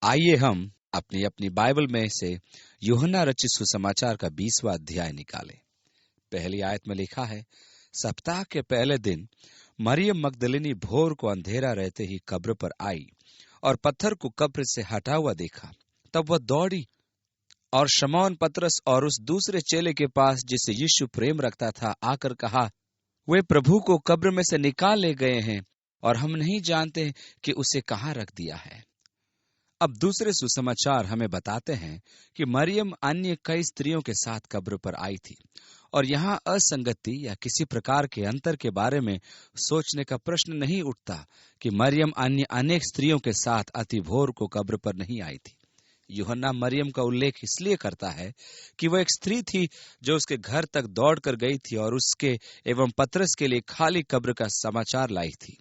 आइए हम अपनी अपनी बाइबल में से यूहन्ना रचित सुसमाचार का 20वां अध्याय निकालें। पहली आयत में लिखा है, सप्ताह के पहले दिन मरियम मगदलिनी भोर को अंधेरा रहते ही कब्र पर आई और पत्थर को कब्र से हटा हुआ देखा। तब वह दौड़ी और शमौन पतरस और उस दूसरे चेले के पास जिसे यीशु प्रेम रखता था आकर कहा, वे प्रभु को कब्र में से निकाल ले गए हैं और हम नहीं जानते कि उसे कहाँ रख दिया है। अब दूसरे सुसमाचार हमें बताते हैं कि मरियम अन्य कई स्त्रियों के साथ कब्र पर आई थी और यहाँ असंगति या किसी प्रकार के अंतर के बारे में सोचने का प्रश्न नहीं उठता कि मरियम अन्य अनेक स्त्रियों के साथ अति भोर को कब्र पर नहीं आई थी। यूहन्ना मरियम का उल्लेख इसलिए करता है कि वह एक स्त्री थी जो उसके घर तक दौड़ कर गई थी और उसके एवं पतरस के लिए खाली कब्र का समाचार लाई थी।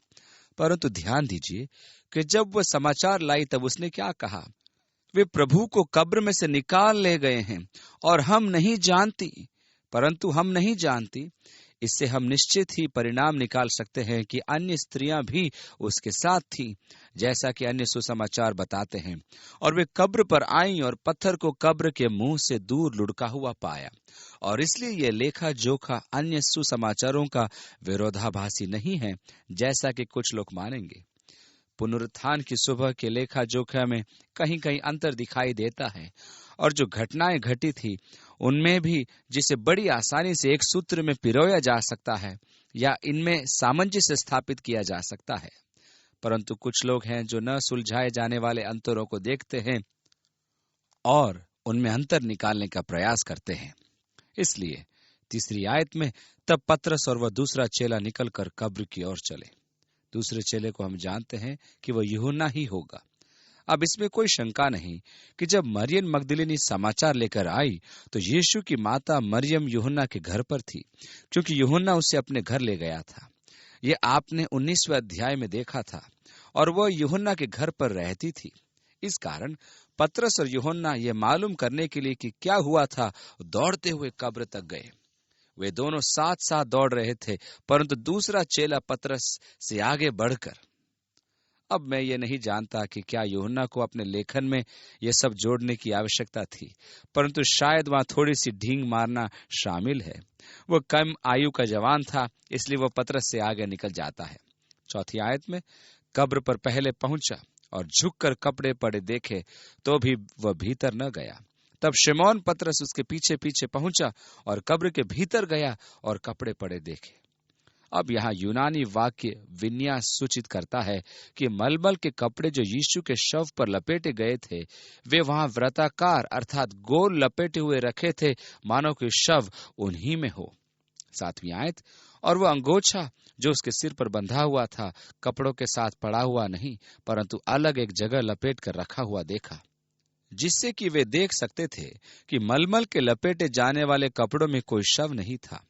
परंतु ध्यान दीजिए कि जब वह समाचार लाई तब उसने क्या कहा, वे प्रभु को कब्र में से निकाल ले गए हैं और हम नहीं जानती, परंतु हम नहीं जानती। इससे हम निश्चित ही परिणाम निकाल सकते हैं कि अन्य स्त्रियां भी उसके साथ थीं, जैसा कि अन्य सुसमाचार बताते हैं। और वे कब्र पर आईं और पत्थर को कब्र के मुंह से दूर लुढ़का हुआ पाया। और इसलिए यह लेखा जोखा अन्य सुसमाचारों का विरोधाभासी नहीं है, जैसा कि कुछ लोग मानेंगे। पुनरुत्थान की सुबह के लेखा जोखा में कहीं कहीं अंतर दिखाई देता है और जो घटनाएं घटी थी उनमें भी जिसे बड़ी आसानी से एक सूत्र में पिरोया जा सकता है या इनमें सामंजस्य स्थापित किया जा सकता है। परंतु कुछ लोग हैं जो न सुलझाए जाने वाले अंतरों को देखते हैं और उनमें अंतर निकालने का प्रयास करते हैं। इसलिए तीसरी आयत में तब पतरस और वह दूसरा चेला निकलकर कब्र की ओर चले। दूसरे चेले को हम जानते हैं कि वह यूहन्ना ही होगा। अब इसमें कोई शंका नहीं कि जब मरियम मगदलिनी समाचार लेकर आई तो यीशु की माता मरियम यूहन्ना के घर पर थी, क्योंकि यूहन्ना उसे अपने घर ले गया था। ये आपने 19वें अध्याय में देखा था और वह यूहन्ना के घर पर रहती थी। इस कारण पतरस और यूहन्ना ये मालूम करने के लिए कि क्या हुआ था दौड़ते हुए कब्र तक गए। वे दोनों साथ साथ दौड़ रहे थे, परंतु दूसरा चेला पतरस से आगे बढ़कर। अब मैं ये नहीं जानता कि क्या यूहन्ना को अपने लेखन में यह सब जोड़ने की आवश्यकता थी, परंतु शायद वहां थोड़ी सी ढींग मारना शामिल है। वह कम आयु का जवान था, इसलिए वह पतरस से आगे निकल जाता है। चौथी आयत में कब्र पर पहले पहुंचा और झुककर कपड़े पड़े देखे तो भी वह भीतर न गया। तब शमौन पतरस उसके पीछे पीछे पहुंचा और कब्र के भीतर गया और कपड़े पड़े देखे। अब यहाँ यूनानी वाक्य विन्यास सूचित करता है कि मलमल के कपड़े जो यीशु के शव पर लपेटे गए थे वे वहां वृत्ताकार अर्थात गोल लपेटे हुए रखे थे, मानो कि शव उन्हीं में हो। 7वीं आयत, और वह अंगोछा जो उसके सिर पर बंधा हुआ था कपड़ों के साथ पड़ा हुआ नहीं, परंतु अलग एक जगह लपेट कर रखा हुआ देखा, जिससे कि वे देख सकते थे कि मलमल के लपेटे जाने वाले कपड़ों में कोई शव नहीं था।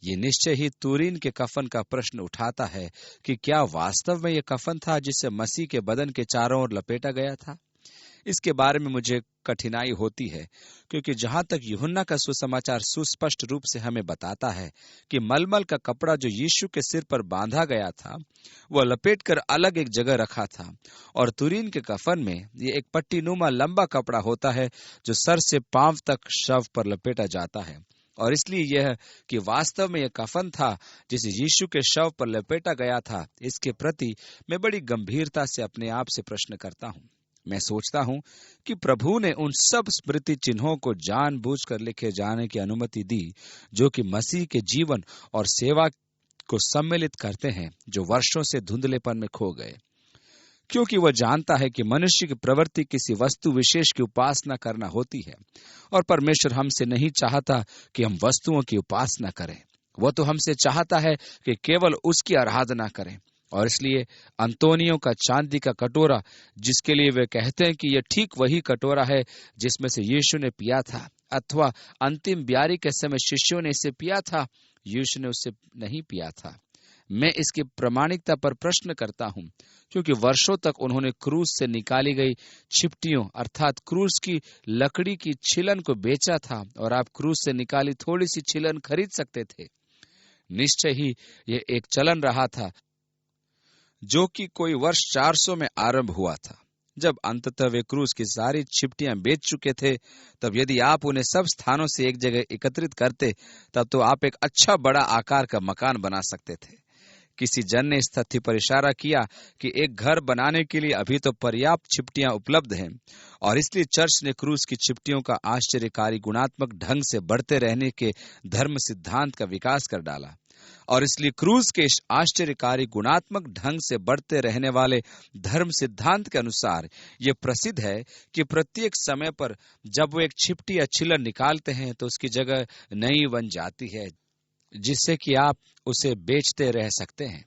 ये निश्चय ही तुरीन के कफन का प्रश्न उठाता है कि क्या वास्तव में यह कफन था जिसे मसीह के बदन के चारों ओर लपेटा गया था। इसके बारे में मुझे कठिनाई होती है, क्योंकि जहां तक यूहन्ना का सुसमाचार सुस्पष्ट रूप से हमें बताता है कि मलमल का कपड़ा जो यीशु के सिर पर बांधा गया था वह लपेटकर अलग एक जगह रखा था, और तुरीन के कफन में ये एक पट्टीनुमा लंबा कपड़ा होता है जो सर से पांव तक शव पर लपेटा जाता है। और इसलिए यह कि वास्तव में यह कफन था जिसे यीशु के शव पर लपेटा गया था, इसके प्रति मैं बड़ी गंभीरता से अपने आप से प्रश्न करता हूं। मैं सोचता हूं कि प्रभु ने उन सब स्मृति चिन्हों को जानबूझकर लिखे जाने की अनुमति दी जो कि मसीह के जीवन और सेवा को सम्मिलित करते हैं, जो वर्षों से धुंधलेपन में खो गए, क्योंकि वह जानता है कि मनुष्य की प्रवृत्ति किसी वस्तु विशेष की उपासना करना होती है, और परमेश्वर हमसे नहीं चाहता कि हम वस्तुओं की उपासना करें। वह तो हमसे चाहता है कि केवल उसकी आराधना करें। और इसलिए अंतोनियों का चांदी का कटोरा, जिसके लिए वे कहते हैं कि यह ठीक वही कटोरा है जिसमें से यीशु ने पिया था, अथवा अंतिम ब्यारी के समय शिष्यों ने इसे पिया था, यीशु ने उससे नहीं पिया था। मैं इसकी प्रामाणिकता पर प्रश्न करता हूं, क्योंकि वर्षों तक उन्होंने क्रूज से निकाली गई छिपटियों अर्थात क्रूज की लकड़ी की छिलन को बेचा था, और आप क्रूज से निकाली थोड़ी सी छिलन खरीद सकते थे। निश्चय ही यह एक चलन रहा था जो कि कोई वर्ष 400 में आरंभ हुआ था। जब अंततः वे क्रूस की सारी चिपटियां बेच चुके थे, तब यदि आप उन्हें सब स्थानों से एक जगह एकत्रित करते, तब तो आप एक अच्छा बड़ा आकार का मकान बना सकते थे। किसी जन ने इस तथ्य पर इशारा किया कि एक घर बनाने के लिए अभी तो पर्याप्त चिपटियां उपलब्ध हैं, और इसलिए चर्च ने क्रूस की चिपटियों का आश्चर्यकारी गुणात्मक ढंग से बढ़ते रहने के धर्म सिद्धांत का विकास कर डाला। और इसलिए क्रूस के आश्चर्यकारी गुणात्मक ढंग से बढ़ते रहने वाले धर्म सिद्धांत के अनुसार ये प्रसिद्ध है कि प्रत्येक समय पर जब वो एक चिपटी या छिलर निकालते हैं तो उसकी जगह नई बन जाती है, जिससे कि आप उसे बेचते रह सकते हैं।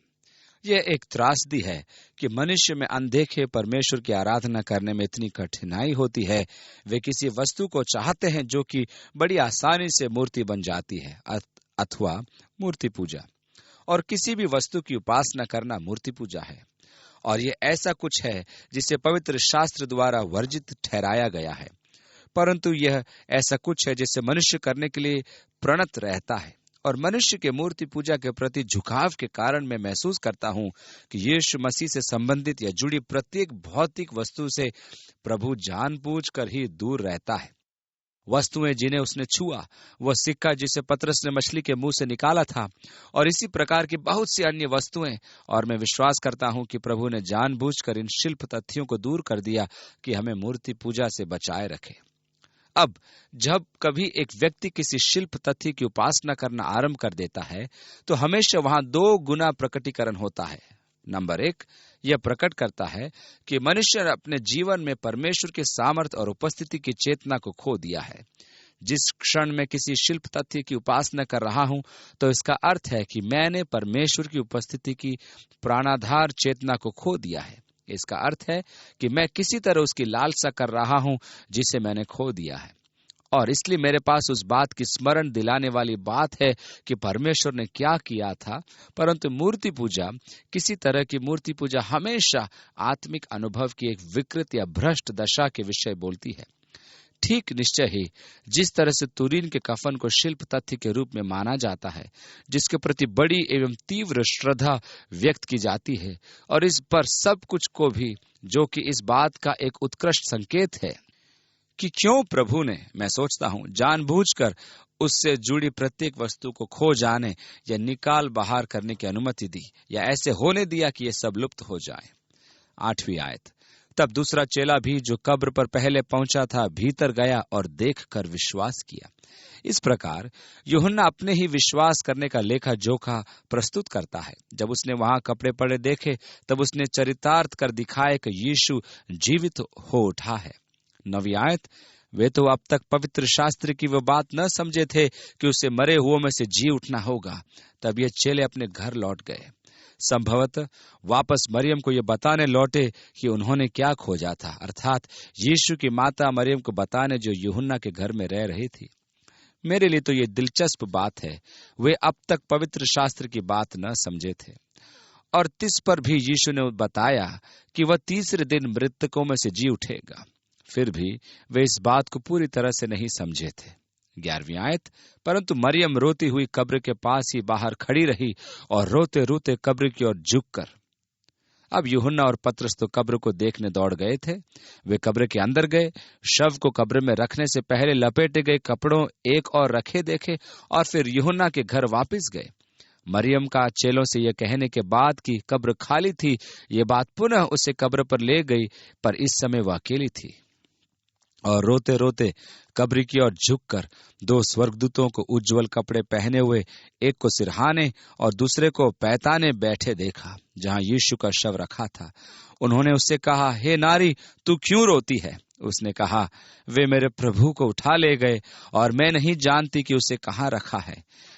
यह एक त्रासदी है कि मनुष्य में अनदेखे परमेश्वर की आराधना करने में इतनी कठिनाई होती है। वे किसी वस्तु को चाहते हैं जो कि बड़ी आसानी से मूर्ति बन जाती है, अथवा मूर्ति पूजा। और किसी भी वस्तु की उपासना करना मूर्ति पूजा है, और ये ऐसा कुछ है जिसे पवित्र शास्त्र द्वारा वर्जित ठहराया गया है। परंतु यह ऐसा कुछ है जिसे मनुष्य करने के लिए प्रणत रहता है। और मनुष्य के मूर्ति पूजा के प्रति झुकाव के कारण मैं महसूस करता हूं कि यीशु मसीह से संबंधित या जुड़ी प्रत्येक भौतिक वस्तु से प्रभु जानबूझकर ही दूर रहता है। वस्तुएं जिन्हें उसने छुआ, वह सिक्का जिसे पतरस ने मछली के मुंह से निकाला था, और इसी प्रकार की बहुत सी अन्य वस्तुएं। और मैं विश्वास करता हूं कि प्रभु ने जानबूझकर इन शिल्प तथ्यों को दूर कर दिया कि हमें मूर्ति पूजा से बचाए रखे। अब जब कभी एक व्यक्ति किसी शिल्प तथ्य की उपासना करना आरंभ कर देता है, तो हमेशा वहां दो गुना प्रकटीकरण होता है। नंबर 1, यह प्रकट करता है कि मनुष्य ने अपने जीवन में परमेश्वर के सामर्थ और उपस्थिति की चेतना को खो दिया है। जिस क्षण मैं किसी शिल्प तथ्य की उपासना कर रहा हूं, तो इसका अर्थ है कि मैंने परमेश्वर की उपस्थिति की प्राणाधार चेतना को खो दिया है। इसका अर्थ है कि मैं किसी तरह उसकी लालसा कर रहा हूं जिसे मैंने खो दिया है। और इसलिए मेरे पास उस बात की स्मरण दिलाने वाली बात है कि परमेश्वर ने क्या किया था। परंतु मूर्ति पूजा, किसी तरह की मूर्ति पूजा हमेशा आत्मिक अनुभव की एक विकृत या भ्रष्ट दशा के विषय बोलती है। ठीक निश्चय ही जिस तरह से तुरीन के कफन को शिल्प तथ्य के रूप में माना जाता है, जिसके प्रति बड़ी एवं तीव्र श्रद्धा व्यक्त की जाती है, और इस पर सब कुछ को भी, जो कि इस बात का एक उत्कृष्ट संकेत है कि क्यों प्रभु ने, मैं सोचता हूं, जानबूझकर उससे जुड़ी प्रत्येक वस्तु को खो जाने या निकाल बाहर करने की अनुमति दी, या ऐसे होने दिया कि ये सब लुप्त हो जाए। 8वीं आयत। तब दूसरा चेला भी, जो कब्र पर पहले पहुंचा था, भीतर गया और देखकर विश्वास किया। इस प्रकार यूहन्ना अपने ही विश्वास करने का लेखा जोखा प्रस्तुत करता है। जब उसने वहां कपड़े पड़े देखे, तब उसने चरितार्थ कर दिखाया कि यीशु जीवित हो उठा है। 9वीं आयत। वे तो अब तक पवित्र शास्त्र की वो बात न समझे थे कि उसे मरे हुओं में से जी उठना होगा। तब ये चेले अपने घर लौट गए, संभवतः वापस मरियम को ये बताने लौटे कि उन्होंने क्या खोजा था, अर्थात यीशु की माता मरियम को बताने, जो यूहन्ना के घर में रह रही थी। मेरे लिए तो ये दिलचस्प बात है, वे अब तक पवित्र शास्त्र की बात न समझे थे, और तिस पर भी यीशु ने बताया कि वह तीसरे दिन मृतकों में से जी उठेगा। फिर भी वे इस बात को पूरी तरह से नहीं समझे थे। 11वीं आयत। परंतु मरियम रोती हुई कब्र के पास ही बाहर खड़ी रही और रोते रोते कब्र की ओर झुककर। अब यूहन्ना और पतरस तो कब्र को देखने दौड़ गए थे। वे कब्र के अंदर गए, शव को कब्र में रखने से पहले लपेटे गए कपड़ों एक और रखे देखे, और फिर यूहन्ना के घर वापस गए। मरियम का चेलों से यह कहने के बाद कि कब्र खाली थी, ये बात पुनः उसे कब्र पर ले गई, पर इस समय वह अकेली थी। और रोते रोते कब्र की ओर झुककर 2 स्वर्गदूतों को उज्जवल कपड़े पहने हुए, एक को सिरहाने और दूसरे को पैताने बैठे देखा, जहां यीशु का शव रखा था। उन्होंने उससे कहा, हे नारी, तू क्यों रोती है? उसने कहा, वे मेरे प्रभु को उठा ले गए, और मैं नहीं जानती कि उसे कहाँ रखा है।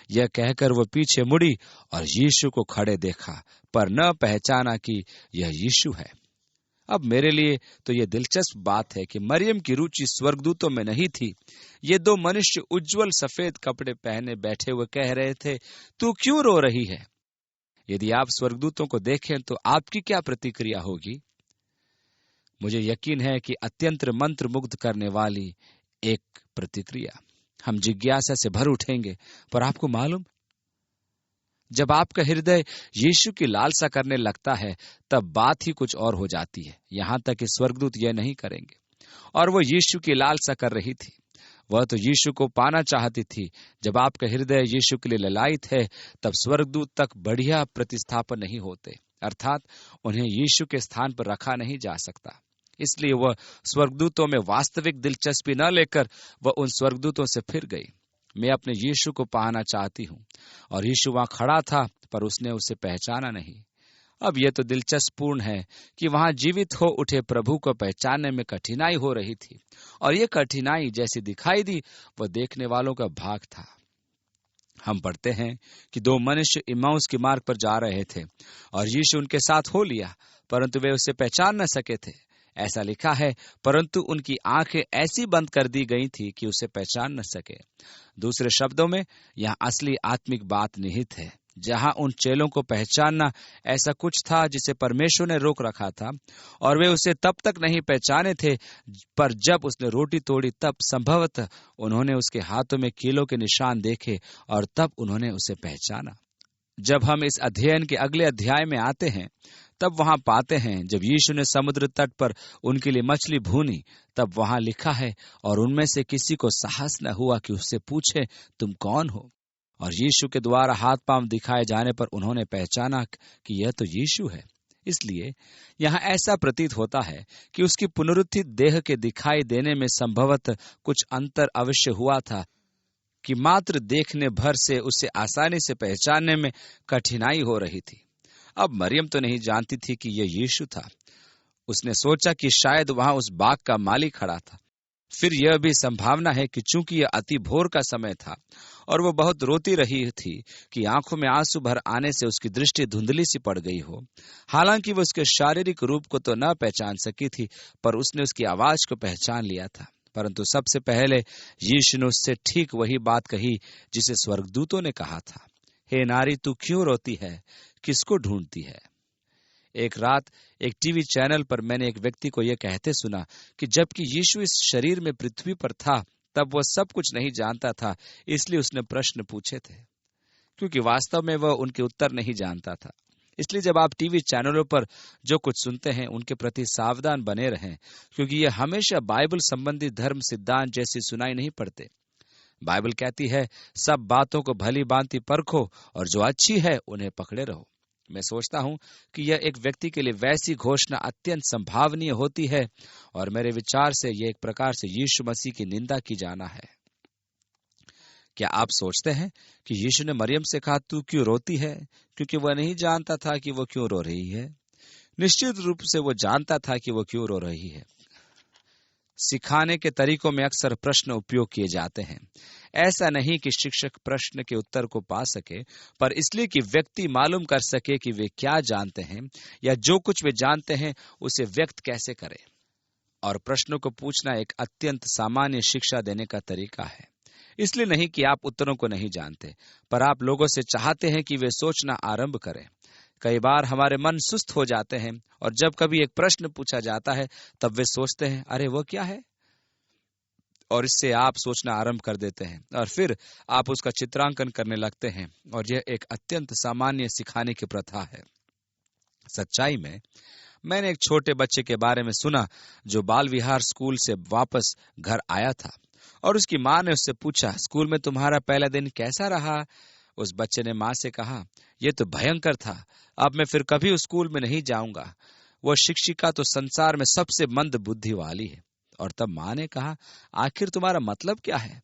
यह कहकर वो पीछे मुड़ी और यीशु को खड़े देखा, पर न पहचाना कि यह यीशु है। अब मेरे लिए तो यह दिलचस्प बात है कि मरियम की रुचि स्वर्गदूतों में नहीं थी। ये 2 मनुष्य उज्जवल सफेद कपड़े पहने बैठे हुए कह रहे थे, तू क्यों रो रही है? यदि आप स्वर्गदूतों को देखें तो आपकी क्या प्रतिक्रिया होगी? मुझे यकीन है कि अत्यंत मंत्र मुग्ध करने वाली एक प्रतिक्रिया। हम जिज्ञासा से भर उठेंगे, पर आपको मालूम, जब आपका हृदय यीशु की लालसा करने लगता है तब बात ही कुछ और हो जाती है। यहाँ तक कि स्वर्गदूत यह नहीं करेंगे, और वो यीशु की लालसा कर रही थी। वह तो यीशु को पाना चाहती थी। जब आपका हृदय यीशु के लिए ललायित है तब स्वर्गदूत तक बढ़िया प्रतिस्थापन नहीं होते, अर्थात उन्हें यीशु के स्थान पर रखा नहीं जा सकता। इसलिए वह स्वर्गदूतों में वास्तविक दिलचस्पी न लेकर वह उन स्वर्गदूतों से फिर गई। मैं अपने यीशु को पाना चाहती हूँ। और यीशु वहां खड़ा था, पर उसने उसे पहचाना नहीं। अब यह तो दिलचस्पपूर्ण है कि वहां जीवित हो उठे प्रभु को पहचानने में कठिनाई हो रही थी, और यह कठिनाई जैसी दिखाई दी वह देखने वालों का भाग था। हम पढ़ते हैं कि दो मनुष्य इम्माउस के मार्ग पर जा रहे थे और यीशु उनके साथ हो लिया, परंतु वे उसे पहचान न सके थे। ऐसा लिखा है, परंतु उनकी आंखें ऐसी बंद कर दी गई थी कि उसे पहचान न सके। दूसरे शब्दों में यहाँ असली आत्मिक बात निहित है, जहां उन चेलों को पहचानना ऐसा कुछ था जिसे परमेश्वर ने रोक रखा था, और वे उसे तब तक नहीं पहचाने थे, पर जब उसने रोटी तोड़ी तब संभवतः उन्होंने उसके हाथों में कीलों के निशान देखे और तब उन्होंने उसे पहचाना। जब हम इस अध्ययन के अगले अध्याय में आते हैं तब वहां पाते हैं, जब यीशु ने समुद्र तट पर उनके लिए मछली भूनी, तब वहां लिखा है, और उनमें से किसी को साहस न हुआ कि उससे पूछे, तुम कौन हो? और यीशु के द्वारा हाथ पांव दिखाए जाने पर उन्होंने पहचाना कि यह तो यीशु है। इसलिए यहाँ ऐसा प्रतीत होता है कि उसकी पुनरुत्थित देह के दिखाई देने में संभवतः कुछ अंतर अवश्य हुआ था, कि मात्र देखने भर से उसे आसानी से पहचानने में कठिनाई हो रही थी। अब मरियम तो नहीं जानती थी कि यह यीशु था। उसने सोचा कि शायद वहां उस बाग का मालिक खड़ा था। फिर यह भी संभावना है कि चूंकि यह अति भोर का समय था और वह बहुत रोती रही थी कि आंखों में आंसू भर आने से उसकी दृष्टि धुंधली सी पड़ गई हो। हालांकि वह उसके शारीरिक रूप को तो न पहचान सकी थी, पर उसने उसकी आवाज को पहचान लिया था। परंतु सबसे पहले यीशु ने उससे ठीक वही बात कही जिसे स्वर्गदूतों ने कहा था, हे नारी, तू क्यों रोती है? किसको ढूंढती है? एक रात एक टीवी चैनल पर मैंने एक व्यक्ति को यह कहते सुना कि जबकि यीशु इस शरीर में पृथ्वी पर था तब वह सब कुछ नहीं जानता था, इसलिए उसने प्रश्न पूछे थे, क्योंकि वास्तव में वह उनके उत्तर नहीं जानता था। इसलिए जब आप टीवी चैनलों पर जो कुछ सुनते हैं उनके प्रति सावधान बने रहें, क्योंकि ये हमेशा बाइबल संबंधी धर्म सिद्धांत जैसी सुनाई नहीं पड़ते। बाइबल कहती है, सब बातों को भली भांति परखो और जो अच्छी है उन्हें पकड़े रहो। मैं सोचता हूं कि यह एक व्यक्ति के लिए वैसी घोषणा अत्यंत संभावनीय होती है, और मेरे विचार से यह एक प्रकार से यीशु मसीह की निंदा की जाना है। क्या आप सोचते हैं कि यीशु ने मरियम से कहा, तू क्यों रोती है? क्योंकि वह नहीं जानता था कि वह क्यों रो रही है। निश्चित रूप से वह जानता था कि वह क्यों रो रही है। सिखाने के तरीकों में अक्सर प्रश्न उपयोग किए जाते हैं, ऐसा नहीं कि शिक्षक प्रश्न के उत्तर को पा सके, पर इसलिए कि व्यक्ति मालूम कर सके कि वे क्या जानते हैं, या जो कुछ वे जानते हैं उसे व्यक्त कैसे करें। और प्रश्नों को पूछना एक अत्यंत सामान्य शिक्षा देने का तरीका है। इसलिए नहीं कि आप उत्तरों को नहीं जानते, पर आप लोगों से चाहते हैं कि वे सोचना आरंभ करें। कई बार हमारे मन सुस्त हो जाते हैं, और जब कभी एक प्रश्न पूछा जाता है तब वे सोचते हैं, अरे वह क्या है, और इससे आप सोचना आरंभ कर देते हैं, और फिर आप उसका चित्रांकन करने लगते हैं। और यह एक अत्यंत सामान्य सिखाने की प्रथा है। सच्चाई में मैंने एक छोटे बच्चे के बारे में सुना जो बाल विहार स्कूल से वापस घर आया था, और उसकी माँ ने उससे पूछा, स्कूल में तुम्हारा पहला दिन कैसा रहा? उस बच्चे ने माँ से कहा, यह तो भयंकर था, अब मैं फिर कभी उस स्कूल में नहीं जाऊंगा। वह शिक्षिका तो संसार में सबसे मंद बुद्धि वाली है। और तब माँ ने कहा, आखिर तुम्हारा मतलब क्या है?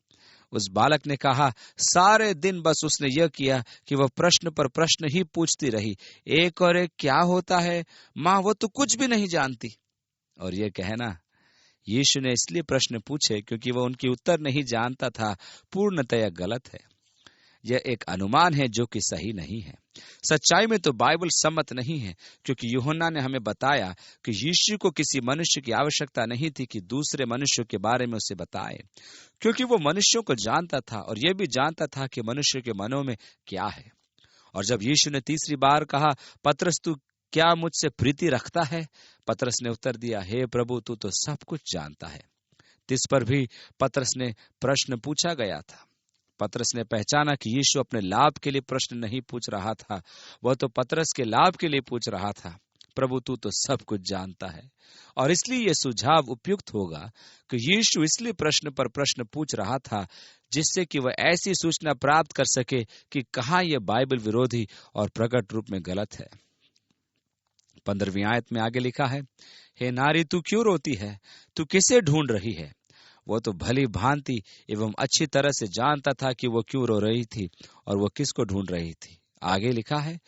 उस बालक ने कहा, सारे दिन बस उसने यह किया कि वह प्रश्न पर प्रश्न ही पूछती रही, एक और एक क्या होता है माँ, वो तो कुछ भी नहीं जानती। और यह कहना यीशु ने इसलिए प्रश्न पूछे क्योंकि वह उनकी उत्तर नहीं जानता था, पूर्णतया गलत है। यह एक अनुमान है जो कि सही नहीं है। सच्चाई में तो बाइबल सम्मत नहीं है, क्योंकि यूहन्ना ने हमें बताया कि यीशु को किसी मनुष्य की आवश्यकता नहीं थी कि दूसरे मनुष्यों के बारे में उसे बताए, क्योंकि वो मनुष्यों को जानता था और यह भी जानता था कि मनुष्य के मनों में क्या है। और जब यीशु ने तीसरी बार कहा, पतरस तू क्या मुझसे प्रीति रखता है? पतरस ने उत्तर दिया, हे प्रभु, तू तो सब कुछ जानता है। तिस पर भी पतरस ने प्रश्न पूछा गया था। पतरस ने पहचाना कि यीशु अपने लाभ के लिए प्रश्न नहीं पूछ रहा था, वह तो पतरस के लाभ के लिए पूछ रहा था। प्रभु, तू तो सब कुछ जानता है, और इसलिए यह सुझाव उपयुक्त होगा कि यीशु इसलिए प्रश्न पर प्रश्न पूछ रहा था जिससे कि वह ऐसी सूचना प्राप्त कर सके कि कहाँ यह बाइबल विरोधी और प्रकट रूप में गलत है। 15वीं आयत में आगे लिखा है, हे नारी, तू क्यों रोती है? तू किसे ढूंढ रही है? वो तो भली भांति एवं अच्छी तरह से जानता था कि वो क्यों रो रही थी और वो किसको ढूंढ रही थी। आगे लिखा है,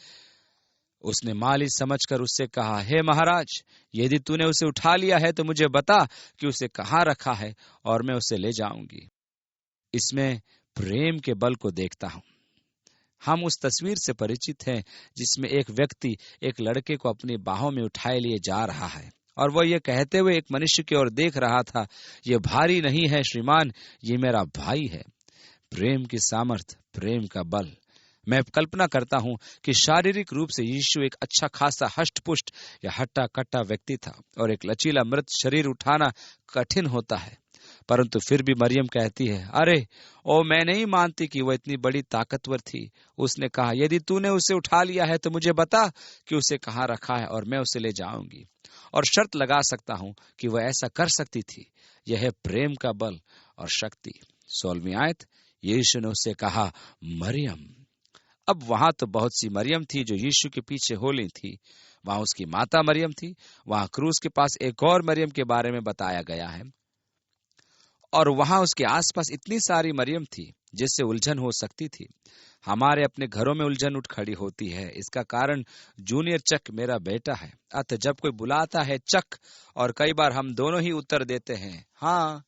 उसने माली समझकर उससे कहा, हे महाराज, यदि तूने उसे उठा लिया है तो मुझे बता कि उसे कहाँ रखा है और मैं उसे ले जाऊंगी। इसमें प्रेम के बल को देखता हूं। हम उस तस्वीर से परिचित हैं जिसमें एक व्यक्ति एक लड़के को अपनी बाहों में उठाए लिए जा रहा है और वह ये कहते हुए एक मनुष्य की ओर देख रहा था, ये भारी नहीं है श्रीमान, ये मेरा भाई है। प्रेम की सामर्थ, प्रेम का बल। मैं कल्पना करता हूं कि शारीरिक रूप से यीशु एक अच्छा खासा हष्ट-पुष्ट या हट्टा कट्टा व्यक्ति था और एक लचीला मृत शरीर उठाना कठिन होता है, परंतु फिर भी मरियम कहती है, अरे ओ, मैं नहीं मानती कि वह इतनी बड़ी ताकतवर थी। उसने कहा, यदि तूने उसे उठा लिया है तो मुझे बता कि उसे कहाँ रखा है और मैं उसे ले जाऊंगी। और शर्त लगा सकता हूं कि वह ऐसा कर सकती थी। यह है प्रेम का बल और शक्ति। 16वीं आयत, यीशु ने उससे कहा, मरियम। अब वहां तो बहुत सी मरियम थी जो यीशु के पीछे होली थी। वहां उसकी माता मरियम थी, वहां क्रूस के पास एक और मरियम के बारे में बताया गया है, और वहां उसके आसपास इतनी सारी मरियम थी जिससे उलझन हो सकती थी। हमारे अपने घरों में उलझन उठ खड़ी होती है। इसका कारण जूनियर चक मेरा बेटा है। अतः जब कोई बुलाता है चक, और कई बार हम दोनों ही उत्तर देते हैं हाँ,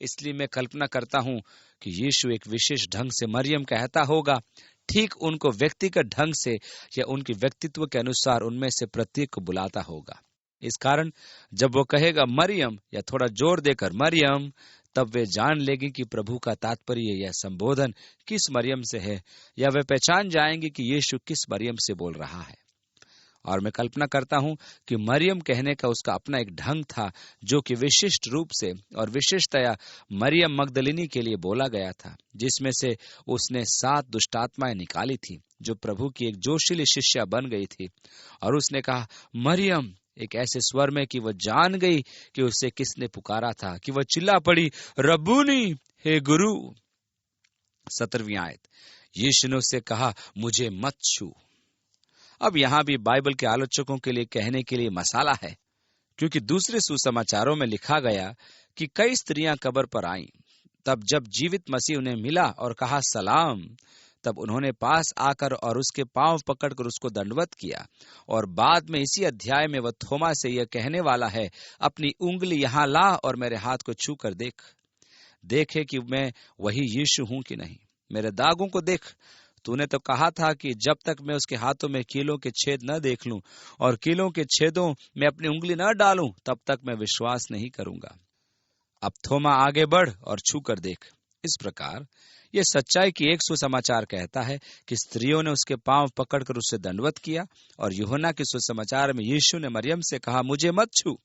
इसलिए मैं कल्पना करता हूं कि यीशु एक विशेष ढंग से मरियम कहता होगा, ठीक उनको व्यक्तिगत ढंग से या उनके व्यक्तित्व के अनुसार उनमें से प्रत्येक को बुलाता होगा। इस कारण जब वो कहेगा मरियम या थोड़ा जोर देकर मरियम, तब वे जान लेंगे कि प्रभु का तात्पर्य यह संबोधन किस मरियम से है, या वे पहचान जाएंगे कि यीशु किस मरियम से बोल रहा है। और मैं कल्पना करता हूं कि मरियम कहने का उसका अपना एक ढंग था जो कि विशिष्ट रूप से और विशेषतया मरियम मगदलिनी के लिए बोला गया था, जिसमें से उसने 7 दुष्टात्माएं निकाली थी, जो प्रभु की एक जोशीली शिष्या बन गई थी। और उसने कहा मरियम, एक ऐसे स्वर में कि वह जान गई कि उसे किसने पुकारा था, कि वह चिल्ला पड़ी, रब्बूनी, हे गुरु। 17वीं आयत, यीशु ने उससे कहा, मुझे मत छू। अब यहां भी बाइबल के आलोचकों के लिए कहने के लिए मसाला है, क्योंकि दूसरे सुसमाचारों में लिखा गया कि कई स्त्रियां कब्र पर आईं। तब जब जीवित मसीह उन्हें मिला और कहा सलाम, तब उन्होंने पास आकर और उसके पांव पकड़कर उसको दंडवत किया। और बाद में इसी अध्याय में वह थोमा से यह कहने वाला है, अपनी उंगली यहां ला और मेरे हाथ को छू कर देखे कि मैं वही यीशु हूं कि नहीं। मेरे दागों को देख। तूने तो कहा था कि जब तक मैं उसके हाथों में कीलों के छेद न देख लूं और कीलों के छेदों में अपनी उंगली न डालूं, तब तक मैं विश्वास नहीं करूंगा। अब थोमा आगे बढ़ और छू कर देख। इस प्रकार यह सच्चाई की एक सुसमाचार कहता है कि स्त्रियों ने उसके पांव पकड़कर उससे दंडवत किया, और यूहन्ना के सुसमाचार में यीशु ने मरियम से कहा, मुझे मत छू।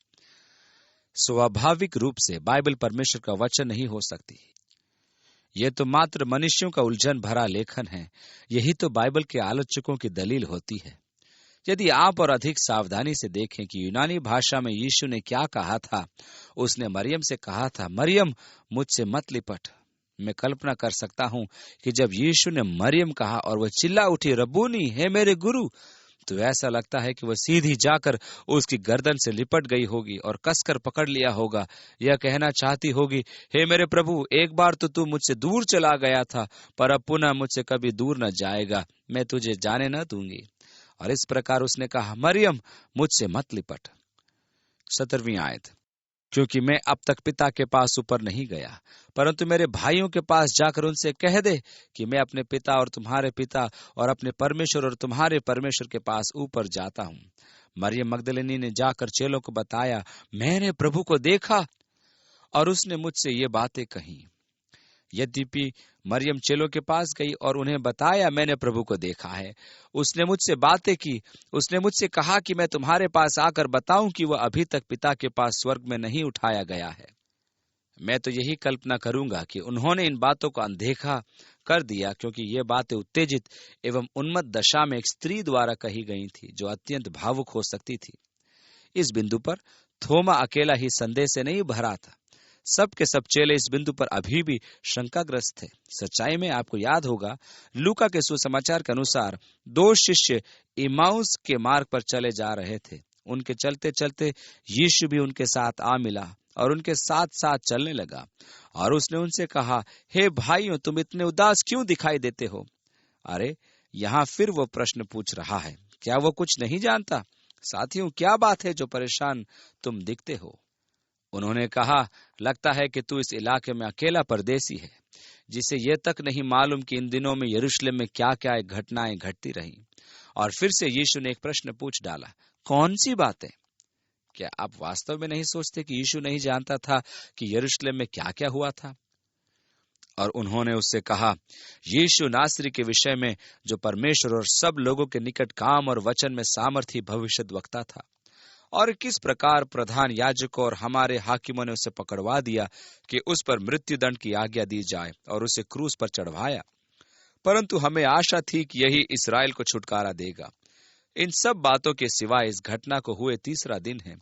स्वाभाविक रूप से बाइबल परमेश्वर का वचन नहीं हो सकती। यह तो मात्र मनुष्यों का उलझन भरा लेखन है। यही तो बाइबल के आलोचकों की दलील होती है। यदि आप और अधिक सावधानी से देखें कि यूनानी भाषा में यीशु ने क्या कहा था, उसने मरियम से कहा था, मरियम, मुझसे मत लिपट। मैं कल्पना कर सकता हूं कि जब यीशु ने मरियम कहा और वह चिल्ला उठी, रब्बूनी, हे मेरे गुरु, तो ऐसा लगता है कि वह सीधी जाकर उसकी गर्दन से लिपट गई होगी और कसकर पकड़ लिया होगा। यह कहना चाहती होगी, हे मेरे प्रभु, एक बार तो तू मुझसे दूर चला गया था, पर अब पुनः मुझसे कभी दूर न जाएगा। मैं तुझे जाने न दूंगी। और इस प्रकार उसने कहा, मरियम, मुझसे मत लिपट। 17वीं आयत, क्योंकि मैं अब तक पिता के पास ऊपर नहीं गया, परंतु मेरे भाइयों के पास जाकर उनसे कह दे कि मैं अपने पिता और तुम्हारे पिता और अपने परमेश्वर और तुम्हारे परमेश्वर के पास ऊपर जाता हूं। मरियम मगदलिनी ने जाकर चेलों को बताया, मैंने प्रभु को देखा, और उसने मुझसे ये बातें कही। यद्यपि मरियम चेलों के पास गई और उन्हें बताया, मैंने प्रभु को देखा है, उसने मुझसे बातें की, उसने मुझसे कहा कि मैं तुम्हारे पास आकर बताऊं कि वह अभी तक पिता के पास स्वर्ग में नहीं उठाया गया है। मैं तो यही कल्पना करूंगा कि उन्होंने इन बातों को अनदेखा कर दिया, क्योंकि ये बातें उत्तेजित एवं उन्मत्त दशा में एक स्त्री द्वारा कही गई थी जो अत्यंत भावुक हो सकती थी। इस बिंदु पर थोमा अकेला ही संदेह से नहीं भरा था। सब के सब चेले इस बिंदु पर अभी भी शंकाग्रस्त थे। सच्चाई में आपको याद होगा, लूका के सुसमाचार के अनुसार 2 शिष्य इमाउस के मार्ग पर चले जा रहे थे। उनके चलते चलते यीशु भी उनके साथ आ मिला और उनके साथ साथ चलने लगा, और उसने उनसे कहा, हे भाइयों, तुम इतने उदास क्यों दिखाई देते हो? अरे, यहाँ फिर वो प्रश्न पूछ रहा है। क्या वो कुछ नहीं जानता? साथियों, क्या बात है जो परेशान तुम दिखते हो? उन्होंने कहा, लगता है कि तू इस इलाके में अकेला परदेसी है, जिसे यह तक नहीं मालूम कि इन दिनों में यरूशलेम में क्या क्या घटनाएं घटती रही। और फिर से यीशु ने एक प्रश्न पूछ डाला, कौन सी बातें? क्या आप वास्तव में नहीं सोचते कि यीशु नहीं जानता था कि यरूशलेम में क्या क्या हुआ था? और उन्होंने उससे कहा, यीशु नासरी के विषय में, जो परमेश्वर और सब लोगों के निकट काम और वचन में सामर्थी भविष्यद्वक्ता था, और किस प्रकार प्रधान याजकों और हमारे हाकिमों ने उसे पकड़वा दिया कि उस पर मृत्युदंड की आज्ञा दी जाए और उसे क्रूस पर चढ़वाया। परंतु हमें आशा थी कि यही इस्राएल को छुटकारा देगा। इन सब बातों के सिवाय इस घटना को हुए 3रा दिन है,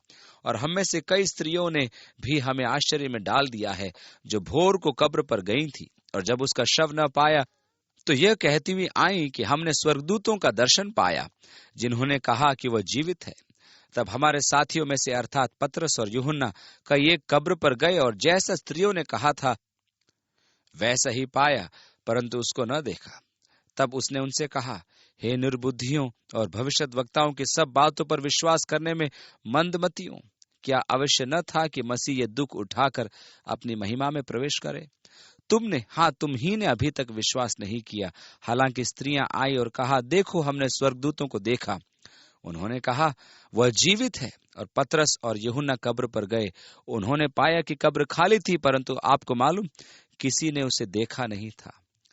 और हम में से कई स्त्रियों ने भी हमें आश्चर्य में डाल दिया है, जो भोर को कब्र पर गई थी, और जब उसका शव न पाया तो यह कहती हुई आई कि हमने स्वर्गदूतों का दर्शन पाया, जिन्होंने कहा कि वह जीवित है। तब हमारे साथियों में से अर्थात पतरस और यूहन्ना कई एक कब्र पर गए, और जैसा स्त्रियों ने कहा था वैसा ही पाया, परंतु उसको न देखा। तब उसने उनसे कहा, हे निर्बुद्धियों और भविष्यद्वक्ताओं की सब बातों पर विश्वास करने में मंदमतियों, क्या अवश्य न था कि मसीह ये दुख उठाकर अपनी महिमा में प्रवेश करे? तुम ही ने अभी तक विश्वास नहीं किया। हालांकि स्त्रियां आई और कहा, देखो, हमने स्वर्गदूतों को देखा। उन्होंने कहा, वह जीवित है। और पतरस और यूहन्ना कब्र पर गए। उन्होंने पाया कि कब्र खाली थी, परंतु आपको मालूम, किसी ने उसे देखा नहीं था।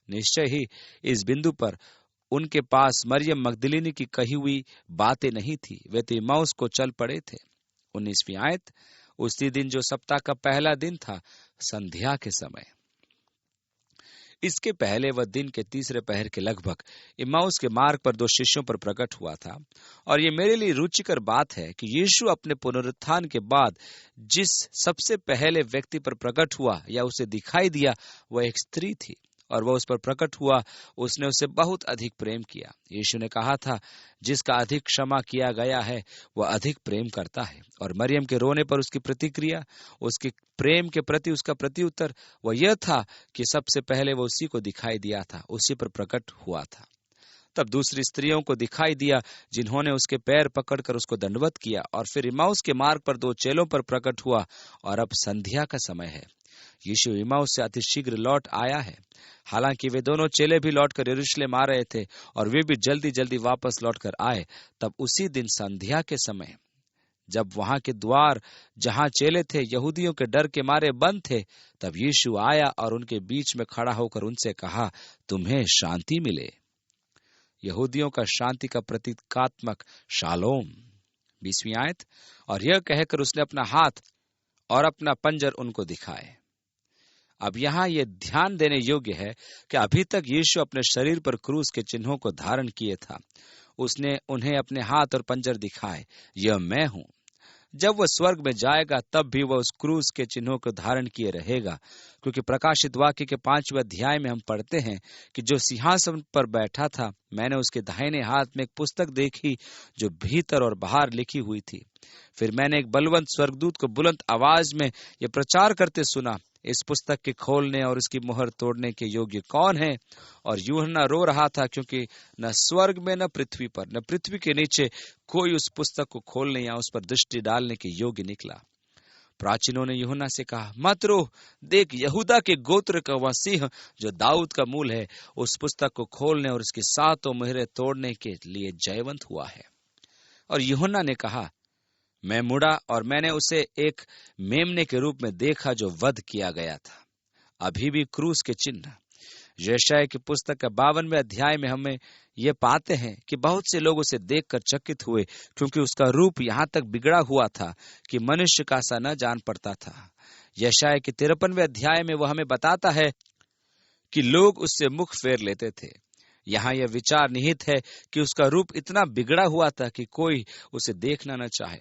निश्चय ही इस बिंदु पर उनके पास मरियम मगदलिनी की कही हुई बातें नहीं थी। वे तो इम्माउस को चल पड़े थे। 19वीं आयत, उसी दिन जो सप्ताह का पहला दिन था, संध्या के समय। इसके पहले वह दिन के 3रे पहर के लगभग इम्माउस के मार्ग पर 2 शिष्यों पर प्रकट हुआ था। और ये मेरे लिए रुचिकर बात है कि यीशु अपने पुनरुत्थान के बाद जिस सबसे पहले व्यक्ति पर प्रकट हुआ या उसे दिखाई दिया, वह एक स्त्री थी, और वह उस पर प्रकट हुआ। उसने उसे बहुत अधिक प्रेम किया। यीशु ने कहा था, जिसका अधिक क्षमा किया गया है वह अधिक प्रेम करता है। और मरियम के रोने पर उसकी प्रतिक्रिया, उसके प्रेम के प्रति उसका प्रत्युत्तर, वह यह था कि सबसे पहले वह उसी को दिखाई दिया था, उसी पर प्रकट हुआ था। तब दूसरी स्त्रियों को दिखाई दिया, जिन्होंने उसके पैर पकड़कर उसको दंडवत किया। और फिर इम्माउस के मार्ग पर 2 चेलों पर प्रकट हुआ। और अब संध्या का समय है। यीशु इम्माउस से अतिशीघ्र लौट आया है। हालांकि वे दोनों चेले भी लौटकर यरूशलेम आ रहे थे, और वे भी जल्दी जल्दी वापस लौटकर आए। तब उसी दिन संध्या के समय, जब वहां के द्वार जहां चेले थे यहूदियों के डर के मारे बंद थे, तब यीशु आया और उनके बीच में खड़ा होकर उनसे कहा, तुम्हें शांति मिले। यहूदियों का शांति का प्रतीकात्मक शालोम। 20वीं आयत, और यह कहकर उसने अपना हाथ और अपना पंजर उनको दिखाए। अब यहाँ यह ध्यान देने योग्य है कि अभी तक यीशु अपने शरीर पर क्रूस के चिन्हों को धारण किए था। उसने उन्हें अपने हाथ और पंजर दिखाए, यह मैं हूं। जब वह स्वर्ग में जाएगा तब भी वह उस क्रूस के चिन्हों को धारण किए रहेगा, क्योंकि प्रकाशित वाक्य के 5वें अध्याय में हम पढ़ते हैं कि जो सिंहासन पर बैठा था, मैंने उसके दाहिने हाथ में एक पुस्तक देखी जो भीतर और बाहर लिखी हुई थी। फिर मैंने एक बलवंत स्वर्गदूत को बुलंद आवाज में यह प्रचार करते सुना, इस पुस्तक के खोलने और इसकी मुहर तोड़ने के योग्य कौन है? और यूहन्ना रो रहा था, क्योंकि न स्वर्ग में, न पृथ्वी पर, न पृथ्वी के नीचे कोई उस पुस्तक को खोलने या उस पर दृष्टि डालने के योग्य निकला। प्राचीनों ने यूहन्ना से कहा, मत रो, देख, यहूदा के गोत्र का वह सिंह जो दाऊद का मूल है, उस पुस्तक को खोलने और उसकी 7 मुहरें तोड़ने के लिए जयवंत हुआ है। और यूहन्ना ने कहा, मैं मुड़ा और मैंने उसे एक मेमने के रूप में देखा जो वध किया गया था। अभी भी क्रूस के चिन्ह। यशायाह की पुस्तक का 52वें अध्याय में हमें यह पाते हैं कि बहुत से लोग उसे देखकर चकित हुए, क्योंकि उसका रूप यहाँ तक बिगड़ा हुआ था कि मनुष्य का सा न जान पड़ता था। यशायाह के 53वें अध्याय में वह हमें बताता है कि लोग उससे मुख फेर लेते थे। यहाँ यह विचार निहित है कि उसका रूप इतना बिगड़ा हुआ था कि कोई उसे देखना न चाहे।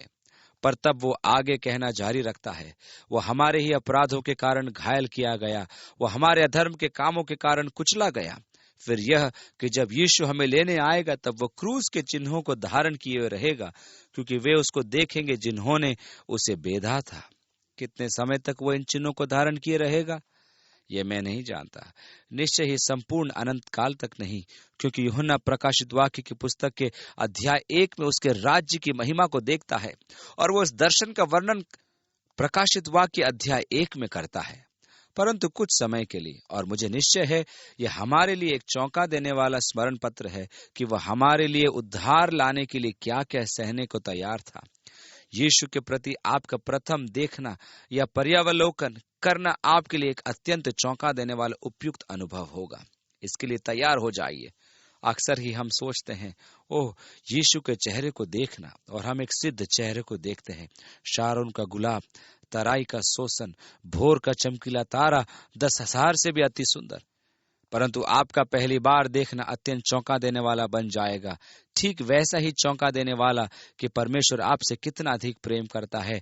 पर तब वो आगे कहना जारी रखता है, वो हमारे ही अपराधों के कारण घायल किया गया, वो हमारे अधर्म के कामों के कारण कुचला गया। फिर यह कि जब यीशु हमें लेने आएगा तब वो क्रूस के चिन्हों को धारण किए रहेगा, क्योंकि वे उसको देखेंगे जिन्होंने उसे बेधा था। कितने समय तक वो इन चिन्हों को धारण किए रहेगा ये मैं नहीं जानता, निश्चय ही संपूर्ण अनंत काल तक नहीं, क्योंकि यूहन्ना प्रकाशित वाक्य की पुस्तक के अध्याय 1 में उसके राज्य की महिमा को देखता है और वो इस दर्शन का वर्णन प्रकाशित वाक्य अध्याय 1 में करता है। परंतु कुछ समय के लिए, और मुझे निश्चय है यह हमारे लिए एक चौंका देने वाला स्मरण पत्र है कि वह हमारे लिए उद्धार लाने के लिए क्या क्या सहने को तैयार था। यीशु के प्रति आपका प्रथम देखना या पर्यावलोकन करना आपके लिए एक अत्यंत चौंका देने वाला उपयुक्त अनुभव होगा। इसके लिए तैयार हो जाइए। अक्सर ही हम सोचते हैं, ओह यीशु के चेहरे को देखना, और हम एक सिद्ध चेहरे को देखते हैं। शारोन का गुलाब, तराई का सोसन, भोर का चमकीला तारा, 10,000 से भी अति सुंदर। परंतु आपका पहली बार देखना अत्यंत चौंका देने वाला बन जाएगा। ठीक वैसा ही चौंका देने वाला कि परमेश्वर आपसे कितना अधिक प्रेम करता है,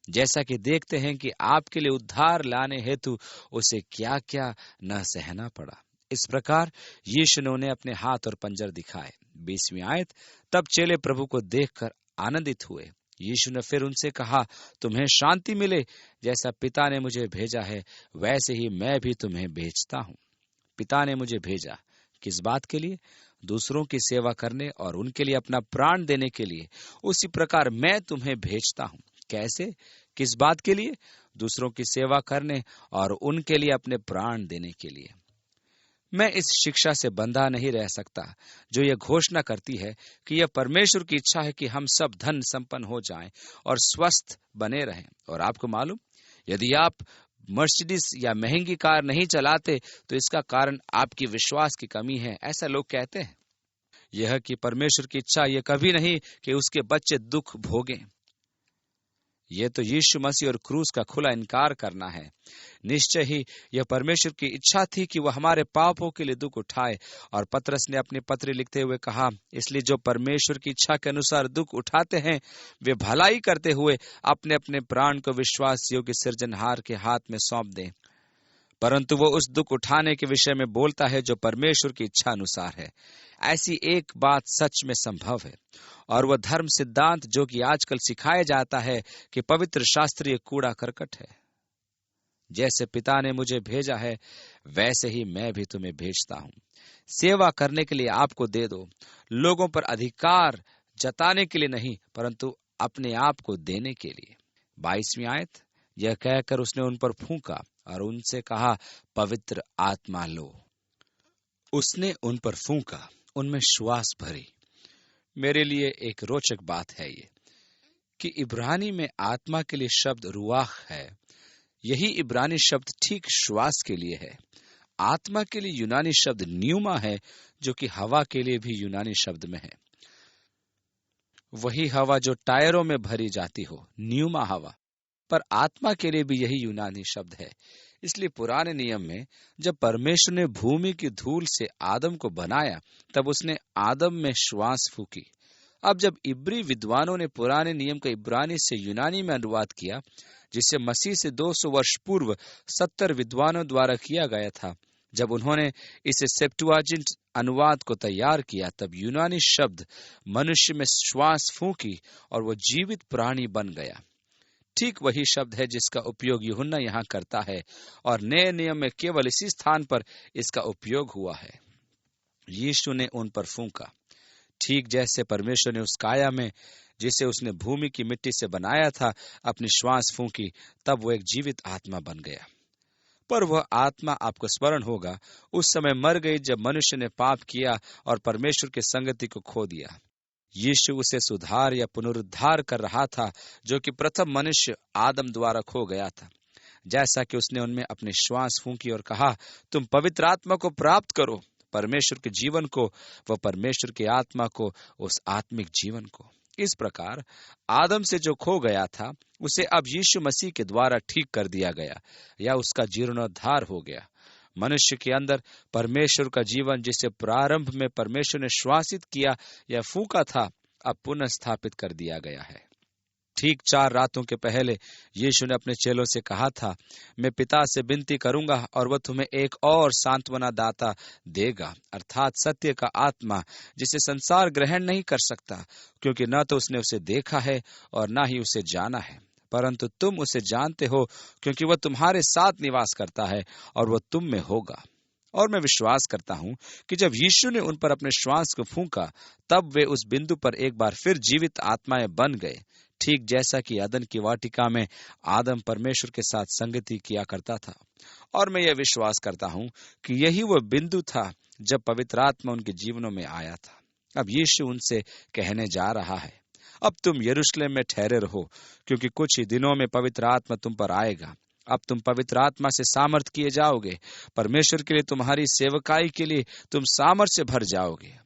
जैसा कि देखते हैं कि आपके लिए उद्धार लाने हेतु उसे क्या क्या न सहना पड़ा। इस प्रकार यीशु ने उन्हें अपने हाथ और पंजर दिखाए। 20वीं आयत, तब चेले प्रभु को देखकर आनंदित हुए। यीशु ने फिर उनसे कहा, तुम्हें शांति मिले। जैसा पिता ने मुझे भेजा है वैसे ही मैं भी तुम्हें भेजता हूँ। पिता ने मुझे भेजा किस बात के लिए? दूसरों की सेवा करने और उनके लिए अपना प्राण देने के लिए। उसी प्रकार मैं तुम्हें भेजता हूँ। कैसे? किस बात के लिए? दूसरों की सेवा करने और उनके लिए अपने प्राण देने के लिए। मैं इस शिक्षा से बंधा नहीं रह सकता जो यह घोषणा करती है कि यह परमेश्वर की इच्छा है कि हम सब धन संपन्न हो जाएं और स्वस्थ बने रहें। और आपको मालूम, यदि आप मर्सिडीज या महंगी कार नहीं चलाते तो इसका कारण आपकी विश्वास की कमी है, ऐसा लोग कहते हैं। यह कि परमेश्वर की इच्छा यह कभी नहीं कि उसके बच्चे दुख भोगें। यह तो यीशु मसीह और क्रूस का खुला इनकार करना है। निश्चय ही यह परमेश्वर की इच्छा थी कि वह हमारे पापों के लिए दुख उठाए। और पतरस ने अपनी पत्री लिखते हुए कहा, इसलिए जो परमेश्वर की इच्छा के अनुसार दुख उठाते हैं वे भलाई करते हुए अपने अपने प्राण को विश्वास योग्य सृजनहार के हाथ में सौंप दें। परंतु वो उस दुख उठाने के विषय में बोलता है जो परमेश्वर की इच्छा अनुसार है। ऐसी एक बात सच में संभव है, और वह धर्म सिद्धांत जो कि आजकल सिखाया जाता है कि पवित्र शास्त्रीय कूड़ा करकट है। जैसे पिता ने मुझे भेजा है वैसे ही मैं भी तुम्हें भेजता हूँ। सेवा करने के लिए आपको दे दो, लोगों पर अधिकार जताने के लिए नहीं, परंतु अपने आप को देने के लिए। 22वीं आयत, यह कहकर उसने उन पर फूंका और उनसे कहा, पवित्र आत्मा लो। उसने उन पर फूंका, उनमें श्वास भरी। मेरे लिए एक रोचक बात है ये कि इब्रानी में आत्मा के लिए शब्द रुआह है। यही इब्रानी शब्द ठीक श्वास के लिए है। आत्मा के लिए यूनानी शब्द न्यूमा है, जो कि हवा के लिए भी यूनानी शब्द में है। वही हवा जो टायरों में भरी जाती हो, न्यूमा हवा, पर आत्मा के लिए भी यही यूनानी शब्द है। इसलिए पुराने नियम में जब परमेश्वर ने भूमि की धूल से आदम को बनाया तब उसने आदम में श्वास फूकी। अब जब इब्री विद्वानों ने पुराने नियम का इब्रानी से यूनानी में अनुवाद किया, जिसे मसीह से 200 वर्ष पूर्व 70 विद्वानों द्वारा किया गया था, जब उन्होंने इसे सेप्टुआजिंट अनुवाद को तैयार किया, तब यूनानी शब्द मनुष्य में श्वास फूकी और वो जीवित प्राणी बन गया। ठीक वही शब्द है जिसका उपयोग यूहन्ना यहाँ करता है, और नए नियम में केवल इसी स्थान पर इसका उपयोग हुआ है। यीशु ने उन पर फूंका, ठीक जैसे परमेश्वर ने उस काया में जिसे उसने भूमि की मिट्टी से बनाया था अपनी श्वास फूंकी, तब वो एक जीवित आत्मा बन गया। पर वह आत्मा, आपको स्मरण होगा, उस समय मर गई जब मनुष्य ने पाप किया और परमेश्वर की संगति को खो दिया। यीशु उसे सुधार या पुनरुद्धार कर रहा था जो कि प्रथम मनुष्य आदम द्वारा खो गया था। जैसा कि उसने उनमें अपनी श्वास फूंकी और कहा, तुम पवित्र आत्मा को प्राप्त करो, परमेश्वर के जीवन को, व परमेश्वर की आत्मा को, उस आत्मिक जीवन को। इस प्रकार आदम से जो खो गया था उसे अब यीशु मसीह के द्वारा ठीक कर दिया गया या उसका जीर्णोद्धार हो गया। मनुष्य के अंदर परमेश्वर का जीवन, जिसे प्रारंभ में परमेश्वर ने श्वासित किया या फूंका था, अब पुनः स्थापित कर दिया गया है। ठीक 4 रातों के पहले यीशु ने अपने चेलों से कहा था, मैं पिता से विनती करूंगा और वह तुम्हें एक और सांत्वना दाता देगा, अर्थात सत्य का आत्मा, जिसे संसार ग्रहण नहीं कर सकता, क्योंकि न तो उसने उसे देखा है और न ही उसे जाना है, परंतु तुम उसे जानते हो, क्योंकि वह तुम्हारे साथ निवास करता है और वह तुम में होगा। और मैं विश्वास करता हूं कि जब यीशु ने उन पर अपने श्वास को फूंका, तब वे उस बिंदु पर एक बार फिर जीवित आत्माएं बन गए, ठीक जैसा कि अदन की वाटिका में आदम परमेश्वर के साथ संगति किया करता था। और मैं यह विश्वास करता हूं कि यही वह बिंदु था जब पवित्र आत्मा उनके जीवनों में आया था। अब यीशु उनसे कहने जा रहा है, अब तुम यरूशलेम में ठहरे रहो, क्योंकि कुछ ही दिनों में पवित्र आत्मा तुम पर आएगा। अब तुम पवित्र आत्मा से सामर्थ किए जाओगे। परमेश्वर के लिए तुम्हारी सेवकाई के लिए तुम सामर्थ से भर जाओगे।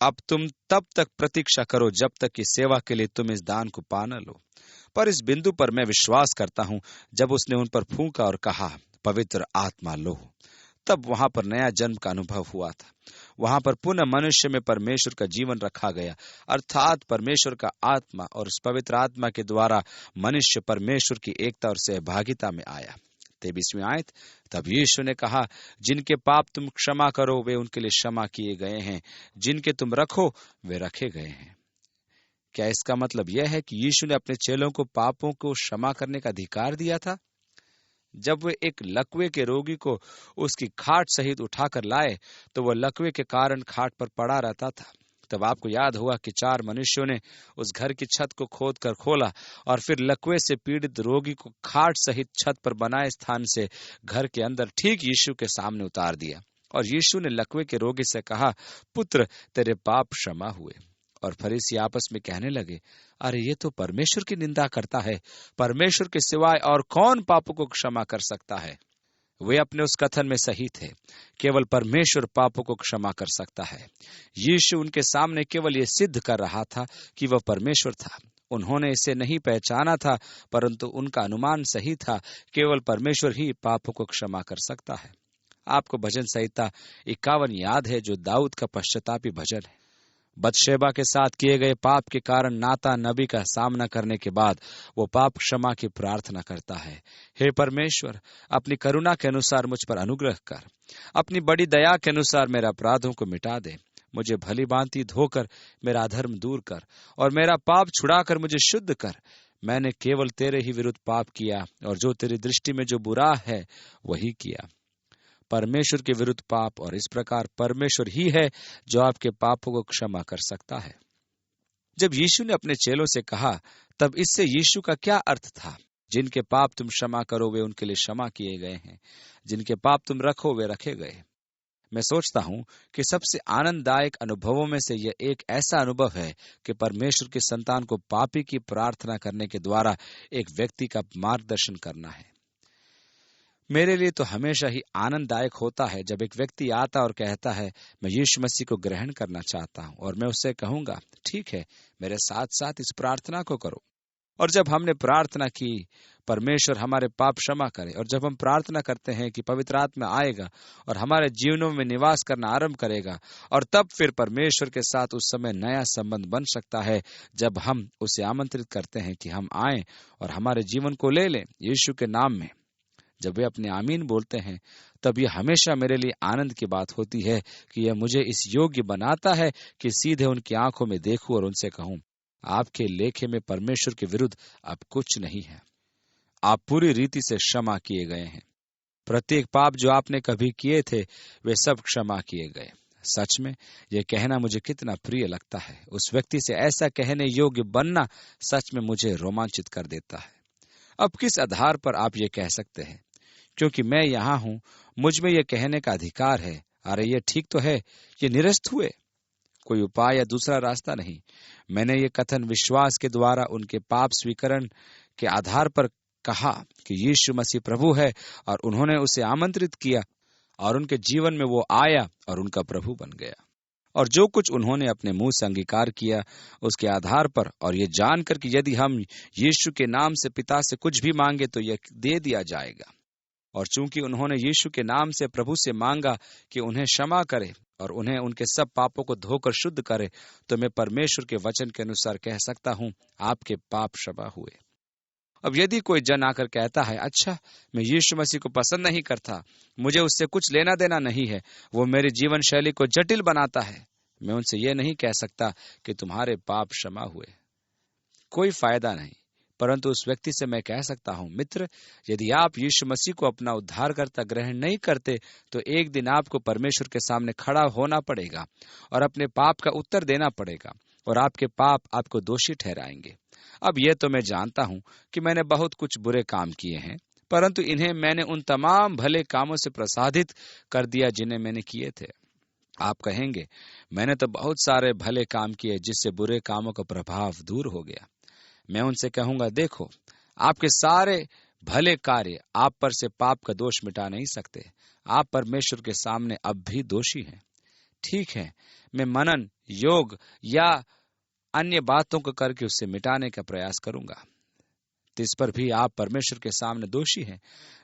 अब तुम तब तक प्रतीक्षा करो जब तक कि सेवा के लिए तुम इस दान को पा न लो। पर इस बिंदु पर मैं विश्वास करता हूं, जब उसने उन पर फूंका और कहा, पवित्र आत्मा लो, तब वहां पर नया जन्म का अनुभव हुआ था। वहां पर पुनः मनुष्य में परमेश्वर का जीवन रखा गया, अर्थात परमेश्वर का आत्मा, और उस पवित्र आत्मा के द्वारा मनुष्य परमेश्वर की एकता और सहभागिता में आया। 23वीं आयत, तब यीशु ने कहा, जिनके पाप तुम क्षमा करो वे उनके लिए क्षमा किए गए हैं, जिनके तुम रखो वे रखे गए हैं। क्या इसका मतलब यह है कि यीशु ने अपने चेलों को पापों को क्षमा करने का अधिकार दिया था? जब वे एक लकवे के रोगी को उसकी खाट सहित उठाकर लाए, तो वह लकवे के कारण खाट पर पड़ा रहता था। तब आपको याद होगा कि 4 मनुष्यों ने उस घर की छत को खोद कर खोला और फिर लकवे से पीड़ित रोगी को खाट सहित छत पर बनाए स्थान से घर के अंदर ठीक यीशु के सामने उतार दिया। और यीशु ने लकवे के रोगी से कहा, पुत्र, तेरे पाप क्षमा हुए। और फरीसी आपस में कहने लगे, अरे ये तो परमेश्वर की निंदा करता है। परमेश्वर के सिवाय और कौन पापों को क्षमा कर सकता है? वे अपने उस कथन में सही थे। केवल परमेश्वर पापों को क्षमा कर सकता है। यीशु उनके सामने केवल ये सिद्ध कर रहा था कि वह परमेश्वर था। उन्होंने इसे नहीं पहचाना था, परंतु उनका अनुमान सही था, केवल परमेश्वर ही पापों को क्षमा कर सकता है। आपको भजन संहिता 51 याद है, जो दाऊद का पश्चातापी भजन है। बतशेबा के साथ किए गए पाप के कारण नातान नबी का सामना करने के बाद वो पाप क्षमा की प्रार्थना करता है, हे परमेश्वर, अपनी करुणा के अनुसार मुझ पर अनुग्रह कर, अपनी बड़ी दया के अनुसार मेरे अपराधों को मिटा दे, मुझे भली भांति धोकर मेरा अधर्म दूर कर और मेरा पाप छुड़ाकर मुझे शुद्ध कर। मैंने केवल तेरे ही विरुद्ध पाप किया और जो तेरी दृष्टि में जो बुरा है वही किया। परमेश्वर के विरुद्ध पाप, और इस प्रकार परमेश्वर ही है जो आपके पापों को क्षमा कर सकता है। जब यीशु ने अपने चेलों से कहा, तब इससे यीशु का क्या अर्थ था? जिनके पाप तुम क्षमा करो वे उनके लिए क्षमा किए गए हैं, जिनके पाप तुम रखो वे रखे गए। मैं सोचता हूं कि सबसे आनंददायक अनुभवों में से यह एक ऐसा अनुभव है कि परमेश्वर की संतान को पापी की प्रार्थना करने के द्वारा एक व्यक्ति का मार्गदर्शन करना है। मेरे लिए तो हमेशा ही आनंददायक होता है जब एक व्यक्ति आता और कहता है, मैं यीशु मसीह को ग्रहण करना चाहता हूं, और मैं उससे कहूंगा, ठीक है, मेरे साथ साथ इस प्रार्थना को करो। और जब हमने प्रार्थना की, परमेश्वर हमारे पाप क्षमा करे, और जब हम प्रार्थना करते हैं कि पवित्र आत्मा आएगा और हमारे जीवनों में निवास करना आरंभ करेगा, और तब फिर परमेश्वर के साथ उस समय नया संबंध बन सकता है जब हम उसे आमंत्रित करते हैं कि हम आएं और हमारे जीवन को ले लें यीशु के नाम में। जब वे अपने आमीन बोलते हैं, तब यह हमेशा मेरे लिए आनंद की बात होती है कि यह मुझे इस योग्य बनाता है कि सीधे उनकी आंखों में देखूं और उनसे कहूं, आपके लेखे में परमेश्वर के विरुद्ध अब कुछ नहीं है। आप पूरी रीति से क्षमा किए गए हैं। प्रत्येक पाप जो आपने कभी किए थे वे सब क्षमा किए गए। सच में यह कहना मुझे कितना प्रिय लगता है। उस व्यक्ति से ऐसा कहने योग्य बनना सच में मुझे रोमांचित कर देता है। अब किस आधार पर आप ये कह सकते हैं? क्योंकि मैं यहाँ हूं, मुझ में यह कहने का अधिकार है, अरे ये ठीक तो है, ये निरस्त हुए। कोई उपाय या दूसरा रास्ता नहीं। मैंने ये कथन विश्वास के द्वारा उनके पाप स्वीकरण के आधार पर कहा कि यीशु मसीह प्रभु है, और उन्होंने उसे आमंत्रित किया और उनके जीवन में वो आया और उनका प्रभु बन गया। और जो कुछ उन्होंने अपने मुंह से अंगीकार किया उसके आधार पर, और ये जानकर कि यदि हम यीशु के नाम से पिता से कुछ भी मांगे तो यह दे दिया जाएगा, और चूंकि उन्होंने यीशु के नाम से प्रभु से मांगा कि उन्हें क्षमा करे और उन्हें उनके सब पापों को धोकर शुद्ध करे, तो मैं परमेश्वर के वचन के अनुसार कह सकता हूं, आपके पाप क्षमा हुए। अब यदि कोई जन आकर कहता है, अच्छा, मैं यीशु मसीह को पसंद नहीं करता, मुझे उससे कुछ लेना देना नहीं है, वो मेरी जीवन शैली को जटिल बनाता है, मैं उनसे ये नहीं कह सकता कि तुम्हारे पाप क्षमा हुए। कोई फायदा नहीं। परंतु उस व्यक्ति से मैं कह सकता हूं, मित्र, यदि आप यीशु मसीह को अपना उद्धारकर्ता ग्रहण नहीं करते, तो एक दिन आपको परमेश्वर के सामने खड़ा होना पड़ेगा और अपने पाप का उत्तर देना पड़ेगा, और आपके पाप आपको दोषी ठहराएंगे। अब यह तो मैं जानता हूं कि मैंने बहुत कुछ बुरे काम किए हैं, परंतु इन्हें मैंने उन तमाम भले कामों से प्रसादित कर दिया जिन्हें मैंने किए थे। आप कहेंगे, मैंने तो बहुत सारे भले काम किए जिससे बुरे कामों का प्रभाव दूर हो गया। मैं उनसे कहूंगा, देखो, आपके सारे भले कार्य आप पर से पाप का दोष मिटा नहीं सकते। आप परमेश्वर के सामने अब भी दोषी हैं। ठीक है, मैं मनन, योग या अन्य बातों को करके उससे मिटाने का प्रयास करूंगा, तो इस पर भी आप परमेश्वर के सामने दोषी हैं।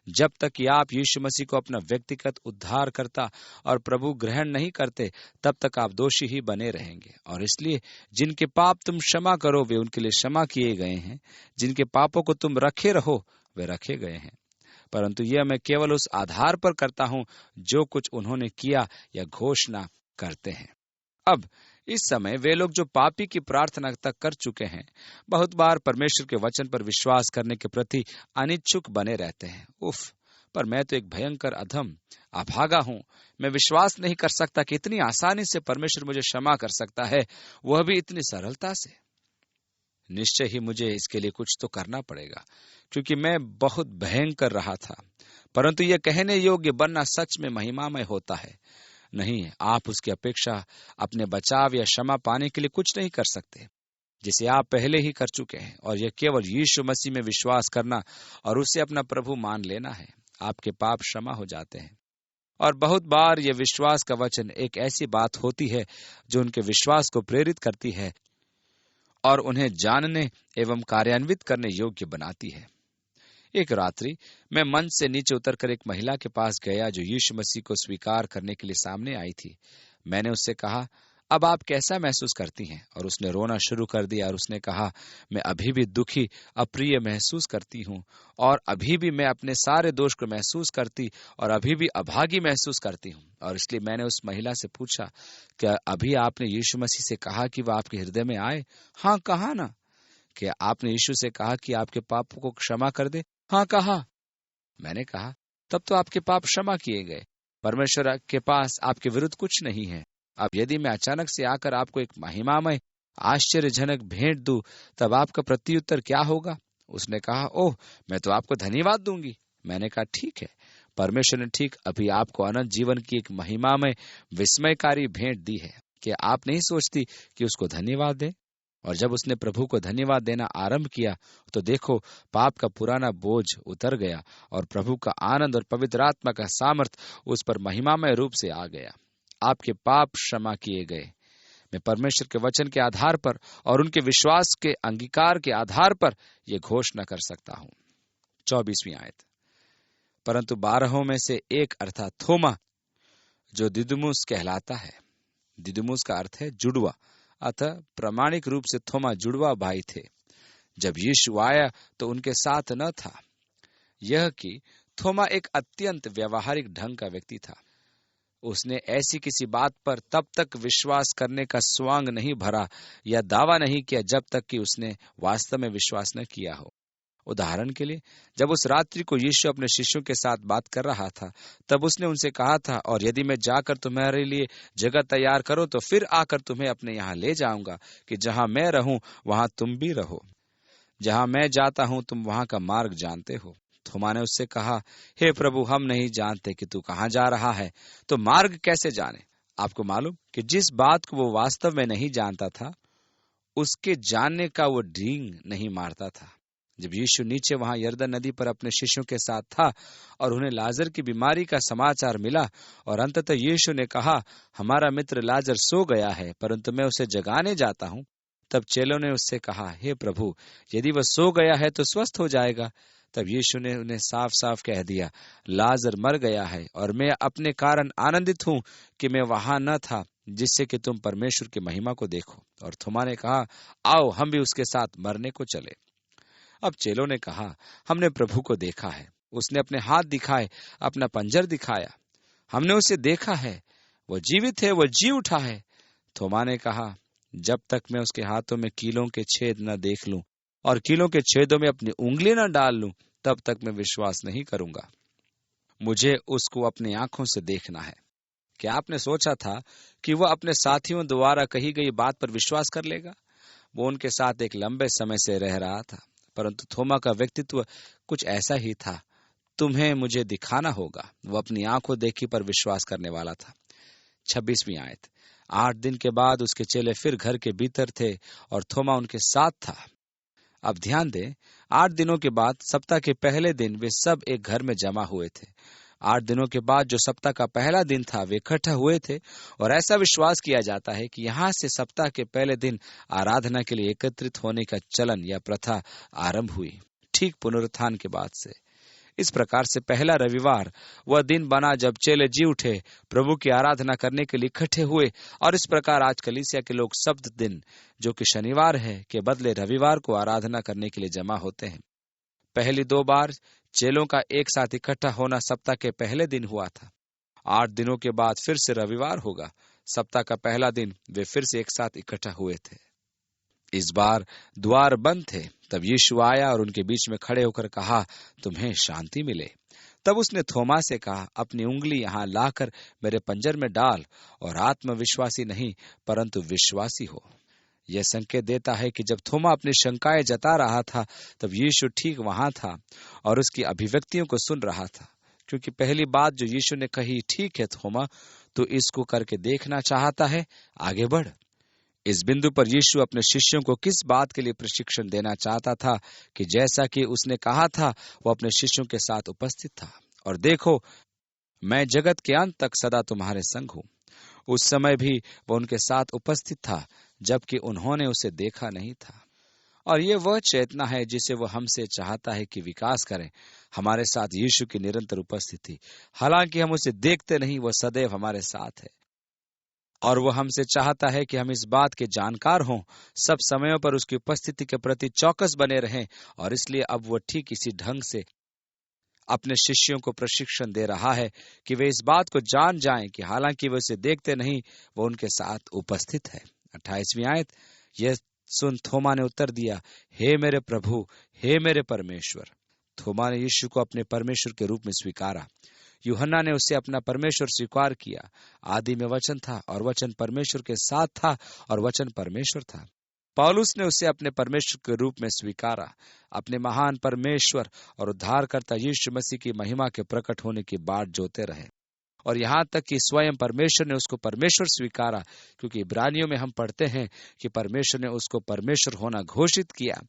जब तक कि आप यीशु मसीह को अपना व्यक्तिगत उद्धारकर्ता और प्रभु ग्रहण नहीं करते, तब तक आप दोषी ही बने रहेंगे। और इसलिए जिनके पाप तुम क्षमा करो, वे उनके लिए क्षमा किए गए हैं। जिनके पापों को तुम रखे रहो, वे रखे गए हैं। परंतु यह मैं केवल उस आधार पर करता हूं जो कुछ उन्होंने किया या घोषणा करते हैं। अब इस समय वे लोग जो पापी की प्रार्थना तक कर चुके हैं, बहुत बार परमेश्वर के वचन पर विश्वास करने के प्रति अनिच्छुक बने रहते हैं। उफ, पर मैं तो एक भयंकर अधम अभागा हूं। मैं विश्वास नहीं कर सकता कि इतनी आसानी से परमेश्वर मुझे क्षमा कर सकता है, वह भी इतनी सरलता से। निश्चय ही मुझे इसके लिए कुछ तो करना पड़ेगा, क्योंकि मैं बहुत भयंकर रहा था। परंतु यह कहने योग्य बनना सच में महिमामय होता है। नहीं, आप उसकी अपेक्षा अपने बचाव या क्षमा पाने के लिए कुछ नहीं कर सकते, जिसे आप पहले ही कर चुके हैं, और यह केवल यीशु मसीह में विश्वास करना और उसे अपना प्रभु मान लेना है। आपके पाप क्षमा हो जाते हैं। और बहुत बार यह विश्वास का वचन एक ऐसी बात होती है जो उनके विश्वास को प्रेरित करती है और उन्हें जानने एवं कार्यान्वित करने योग्य बनाती है। एक रात्रि मैं मंच से नीचे उतरकर एक महिला के पास गया जो यीशु मसीह को स्वीकार करने के लिए सामने आई थी। मैंने उससे कहा, अब आप कैसा महसूस करती हैं? और उसने रोना शुरू कर दिया और उसने कहा, मैं अभी भी दुखी, अप्रिय महसूस करती हूँ, और अभी भी मैं अपने सारे दोष को महसूस करती और अभी भी अभागी महसूस करती हूँ। और इसलिए मैंने उस महिला से पूछा, क्या अभी आपने यीशु मसीह से कहा कि वह आपके हृदय में आए? हाँ, कहा ना। क्या आपने यीशु से कहा कि आपके पापों को क्षमा कर दे? हाँ, कहा। मैंने कहा, तब तो आपके पाप क्षमा किए गए। परमेश्वर के पास आपके विरुद्ध कुछ नहीं है। अब यदि मैं अचानक से आकर आपको एक महिमामय आश्चर्यजनक भेंट दूं, तब आपका प्रत्युत्तर क्या होगा? उसने कहा, ओह, मैं तो आपको धन्यवाद दूंगी। मैंने कहा, ठीक है, परमेश्वर ने ठीक अभी आपको अनंत जीवन की एक महिमामय विस्मयकारी भेंट दी है। क्या आप नहीं सोचती कि उसको धन्यवाद दें? और जब उसने प्रभु को धन्यवाद देना आरंभ किया, तो देखो, पाप का पुराना बोझ उतर गया और प्रभु का आनंद और पवित्र आत्मा का सामर्थ उस पर महिमामय रूप से आ गया। आपके पाप क्षमा किए गए। मैं परमेश्वर के वचन के आधार पर और उनके विश्वास के अंगीकार के आधार पर यह घोषणा कर सकता हूं। 24वीं आयत, परंतु 12 में से एक अर्थात थोमा, जो दिदुमुस कहलाता है, दिदुमुस का अर्थ है जुड़वा, अतः प्रामाणिक रूप से थोमा जुड़वा भाई थे। जब यीशु आया तो उनके साथ न था। यह कि थोमा एक अत्यंत व्यवहारिक ढंग का व्यक्ति था। उसने ऐसी किसी बात पर तब तक विश्वास करने का स्वांग नहीं भरा या दावा नहीं किया जब तक कि उसने वास्तव में विश्वास न किया हो। उदाहरण के लिए, जब उस रात्रि को यीशु अपने शिष्यों के साथ बात कर रहा था, तब उसने उनसे कहा था, और यदि मैं जाकर तुम्हारे लिए जगह तैयार करूं तो फिर आकर तुम्हें अपने यहाँ ले जाऊंगा, कि जहां मैं रहूं वहां तुम भी रहो। जहां मैं जाता हूं तुम वहां का मार्ग जानते हो। थोमा ने उससे कहा, हे प्रभु, हम नहीं जानते कि तू कहां जा रहा है, तो मार्ग कैसे जाने? आपको मालूम कि जिस बात को वो वास्तव में नहीं जानता था, उसके जानने का वो ढींग नहीं मारता था। जब यीशु नीचे वहां यरदन नदी पर अपने शिष्यों के साथ था और उन्हें लाजर की बीमारी का समाचार मिला, और अंततः यीशु ने कहा, हमारा मित्र लाजर सो गया है, परंतु मैं उसे जगाने जाता हूं, तब चेलों ने उससे कहा, हे प्रभु, यदि वह सो गया है तो स्वस्थ हो जाएगा। तब यीशु ने उन्हें साफ साफ कह दिया, लाजर मर गया है और मैं अपने कारण आनंदित हूं कि मैं वहां न था, जिससे कि तुम परमेश्वर की महिमा को देखो। और थोमा ने कहा, आओ हम भी उसके साथ मरने को चले। अब चेलों ने कहा, हमने प्रभु को देखा है। उसने अपने हाथ दिखाए, अपना पंजर दिखाया। हमने उसे देखा है, वह जीवित है, वह जी उठा है। थोमा ने कहा, जब तक मैं उसके हाथों में कीलों के छेद न देख लूं और कीलों के छेदों में अपनी उंगली न डाल लूं, तब तक मैं विश्वास नहीं करूंगा। मुझे उसको अपनी आंखों से देखना है। क्या आपने सोचा था कि वह अपने साथियों द्वारा कही गई बात पर विश्वास कर लेगा? वो उनके साथ एक लंबे समय से रह रहा था, परंतु थोमा का व्यक्तित्व कुछ ऐसा ही था। तुम्हें मुझे दिखाना होगा। वो अपनी आंखों देखी पर विश्वास करने वाला था। 26वीं आयत। 8 दिन के बाद उसके चेले फिर घर के भीतर थे और थोमा उनके साथ था। अब ध्यान दें, 8 दिनों के बाद सप्ताह के पहले दिन वे सब एक घर में जमा हुए थे। 8 दिनों के बाद जो सप्ताह का पहला दिन था, वे इकट्ठा हुए थे और ऐसा विश्वास किया जाता है कि यहाँ से सप्ताह के पहले दिन आराधना के लिए एकत्रित होने का चलन या प्रथा आरंभ हुई, ठीक पुनरुत्थान के बाद से। इस प्रकार से पहला रविवार वह दिन बना जब चेले जी उठे, प्रभु की आराधना करने के लिए इकट्ठे हुए। और इस प्रकार आज कलीसिया के लोग सब्त दिन, जो कि शनिवार है, के बदले रविवार को आराधना करने के लिए जमा होते हैं। पहली 2 बार चेलों का एक साथ इकट्ठा होना सप्ताह के पहले दिन हुआ था। 8 दिनों के बाद फिर से रविवार होगा। सप्ताह का पहला दिन वे फिर से एक साथ इकट्ठा हुए थे। इस बार द्वार बंद थे। तब यीशु आया और उनके बीच में खड़े होकर कहा, तुम्हें शांति मिले। तब उसने थोमा से कहा, अपनी उंगली यहाँ लाकर मेरे पंजर में डाल और आत्मविश्वासी नहीं परंतु विश्वासी हो। यह संकेत देता है कि जब थोमा अपनी शंकाएं जता रहा था, तब यीशु ठीक वहां था और उसकी अभिव्यक्तियों को सुन रहा था। क्योंकि पहली बात जो यीशु ने कही, ठीक है थोमा, तो इसको करके देखना चाहता है, आगे बढ़। इस बिंदु पर यीशु अपने शिष्यों को किस बात के लिए प्रशिक्षण देना चाहता था कि जैसा कि उसने कहा था, वो अपने शिष्यों के साथ उपस्थित था। और देखो, मैं जगत के अंत तक सदा तुम्हारे संग हूं। उस समय भी वो उनके साथ उपस्थित था, जबकि उन्होंने उसे देखा नहीं था। और ये वह चेतना है जिसे वो हमसे चाहता है कि विकास करें, हमारे साथ यीशु की निरंतर उपस्थिति। हालांकि हम उसे देखते नहीं, वह सदैव हमारे साथ है और वो हमसे चाहता है कि हम इस बात के जानकार हों, सब समयों पर उसकी उपस्थिति के प्रति चौकस बने रहें। और इसलिए अब वो ठीक इसी ढंग से अपने शिष्यों को प्रशिक्षण दे रहा है कि वे इस बात को जान जाएं कि हालांकि वे उसे देखते नहीं, वो उनके साथ उपस्थित है। 28वीं आयत। यह सुन थोमा ने उत्तर दिया, हे मेरे प्रभु, हे मेरे परमेश्वर। थोमा ने यीशु को अपने परमेश्वर के रूप में स्वीकारा। यूहन्ना ने उसे अपना परमेश्वर स्वीकार किया। आदि में वचन था और वचन परमेश्वर के साथ था और वचन परमेश्वर था। पौलुस ने उसे अपने परमेश्वर के रूप में स्वीकारा। अपने महान परमेश्वर और उद्धारकर्ता यीशु मसीह की महिमा के प्रकट होने की बाट जोते रहे और यहाँ तक कि स्वयं परमेश्वर ने उसको परमेश्वर स्वीकारा, क्योंकि इब्रानियों में हम पढ़ते हैं कि परमेश्वर ने उसको परमेश्वर होना घोषित किया।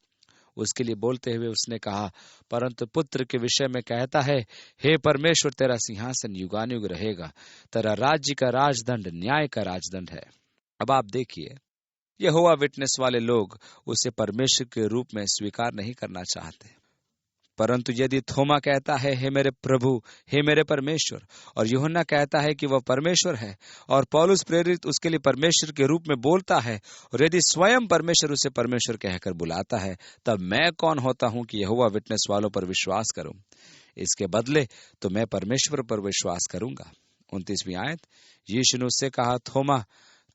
उसके लिए बोलते हुए उसने कहा, परंतु पुत्र के विषय में कहता है, हे परमेश्वर, तेरा सिंहासन युगानुयुग रहेगा, तेरा राज्य का राजदंड न्याय का राजदंड है। अब आप देखिए, यहोवा विटनेस वाले लोग उसे परमेश्वर के रूप में स्वीकार नहीं करना चाहते। परंतु यदि थोमा कहता है, हे मेरे प्रभु, हे मेरे परमेश्वर, और यूहन्ना कहता है कि वह परमेश्वर है, और पौलुस प्रेरित उसके लिए परमेश्वर के रूप में बोलता है, और यदि स्वयं परमेश्वर उसे परमेश्वर कहकर बुलाता है, तब मैं कौन होता हूं कि यहोवा विटनेस वालों पर विश्वास करूं? इसके बदले तो मैं परमेश्वर पर विश्वास करूंगा। 29वीं आयत। यीशु ने उससे कहा, थोमा,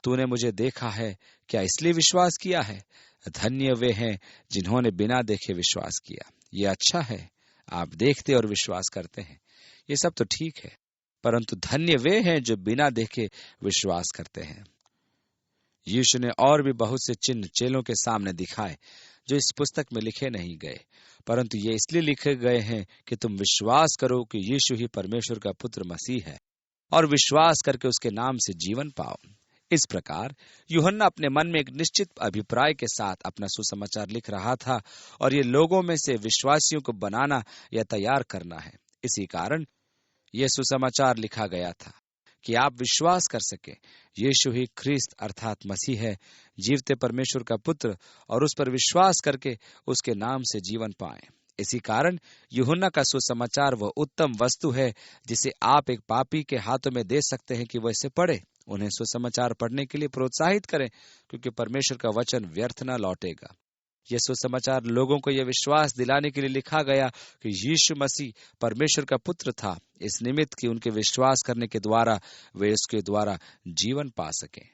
तूने मुझे देखा है, क्या इसलिए विश्वास किया है? धन्य वे हैं जिन्होंने बिना देखे विश्वास किया। ये अच्छा है, आप देखते और विश्वास करते हैं, ये सब तो ठीक है, परंतु धन्य वे हैं जो बिना देखे विश्वास करते हैं। यीशु ने और भी बहुत से चिन्ह चेलों के सामने दिखाए जो इस पुस्तक में लिखे नहीं गए, परंतु ये इसलिए लिखे गए हैं कि तुम विश्वास करो कि यीशु ही परमेश्वर का पुत्र मसीह है और विश्वास करके उसके नाम से जीवन पाओ। इस प्रकार यूहन्ना अपने मन में एक निश्चित अभिप्राय के साथ अपना सुसमाचार लिख रहा था और ये लोगों में से विश्वासियों को बनाना या तैयार करना है। इसी कारण यह सुसमाचार लिखा गया था कि आप विश्वास कर सके यीशु ही ख्रिस्त अर्थात मसीह है, जीवते परमेश्वर का पुत्र, और उस पर विश्वास करके उसके नाम से जीवन पाएं। इसी कारण यूहन्ना का सुसमाचार वह उत्तम वस्तु है जिसे आप एक पापी के हाथों में दे सकते हैं कि वह इसे पढ़े। उन्हें सुसमाचार पढ़ने के लिए प्रोत्साहित करें, क्योंकि परमेश्वर का वचन व्यर्थ न लौटेगा। यह सुसमाचार लोगों को यह विश्वास दिलाने के लिए लिखा गया कि यीशु मसीह परमेश्वर का पुत्र था, इस निमित्त कि उनके विश्वास करने के द्वारा वे उसके द्वारा जीवन पा सकें।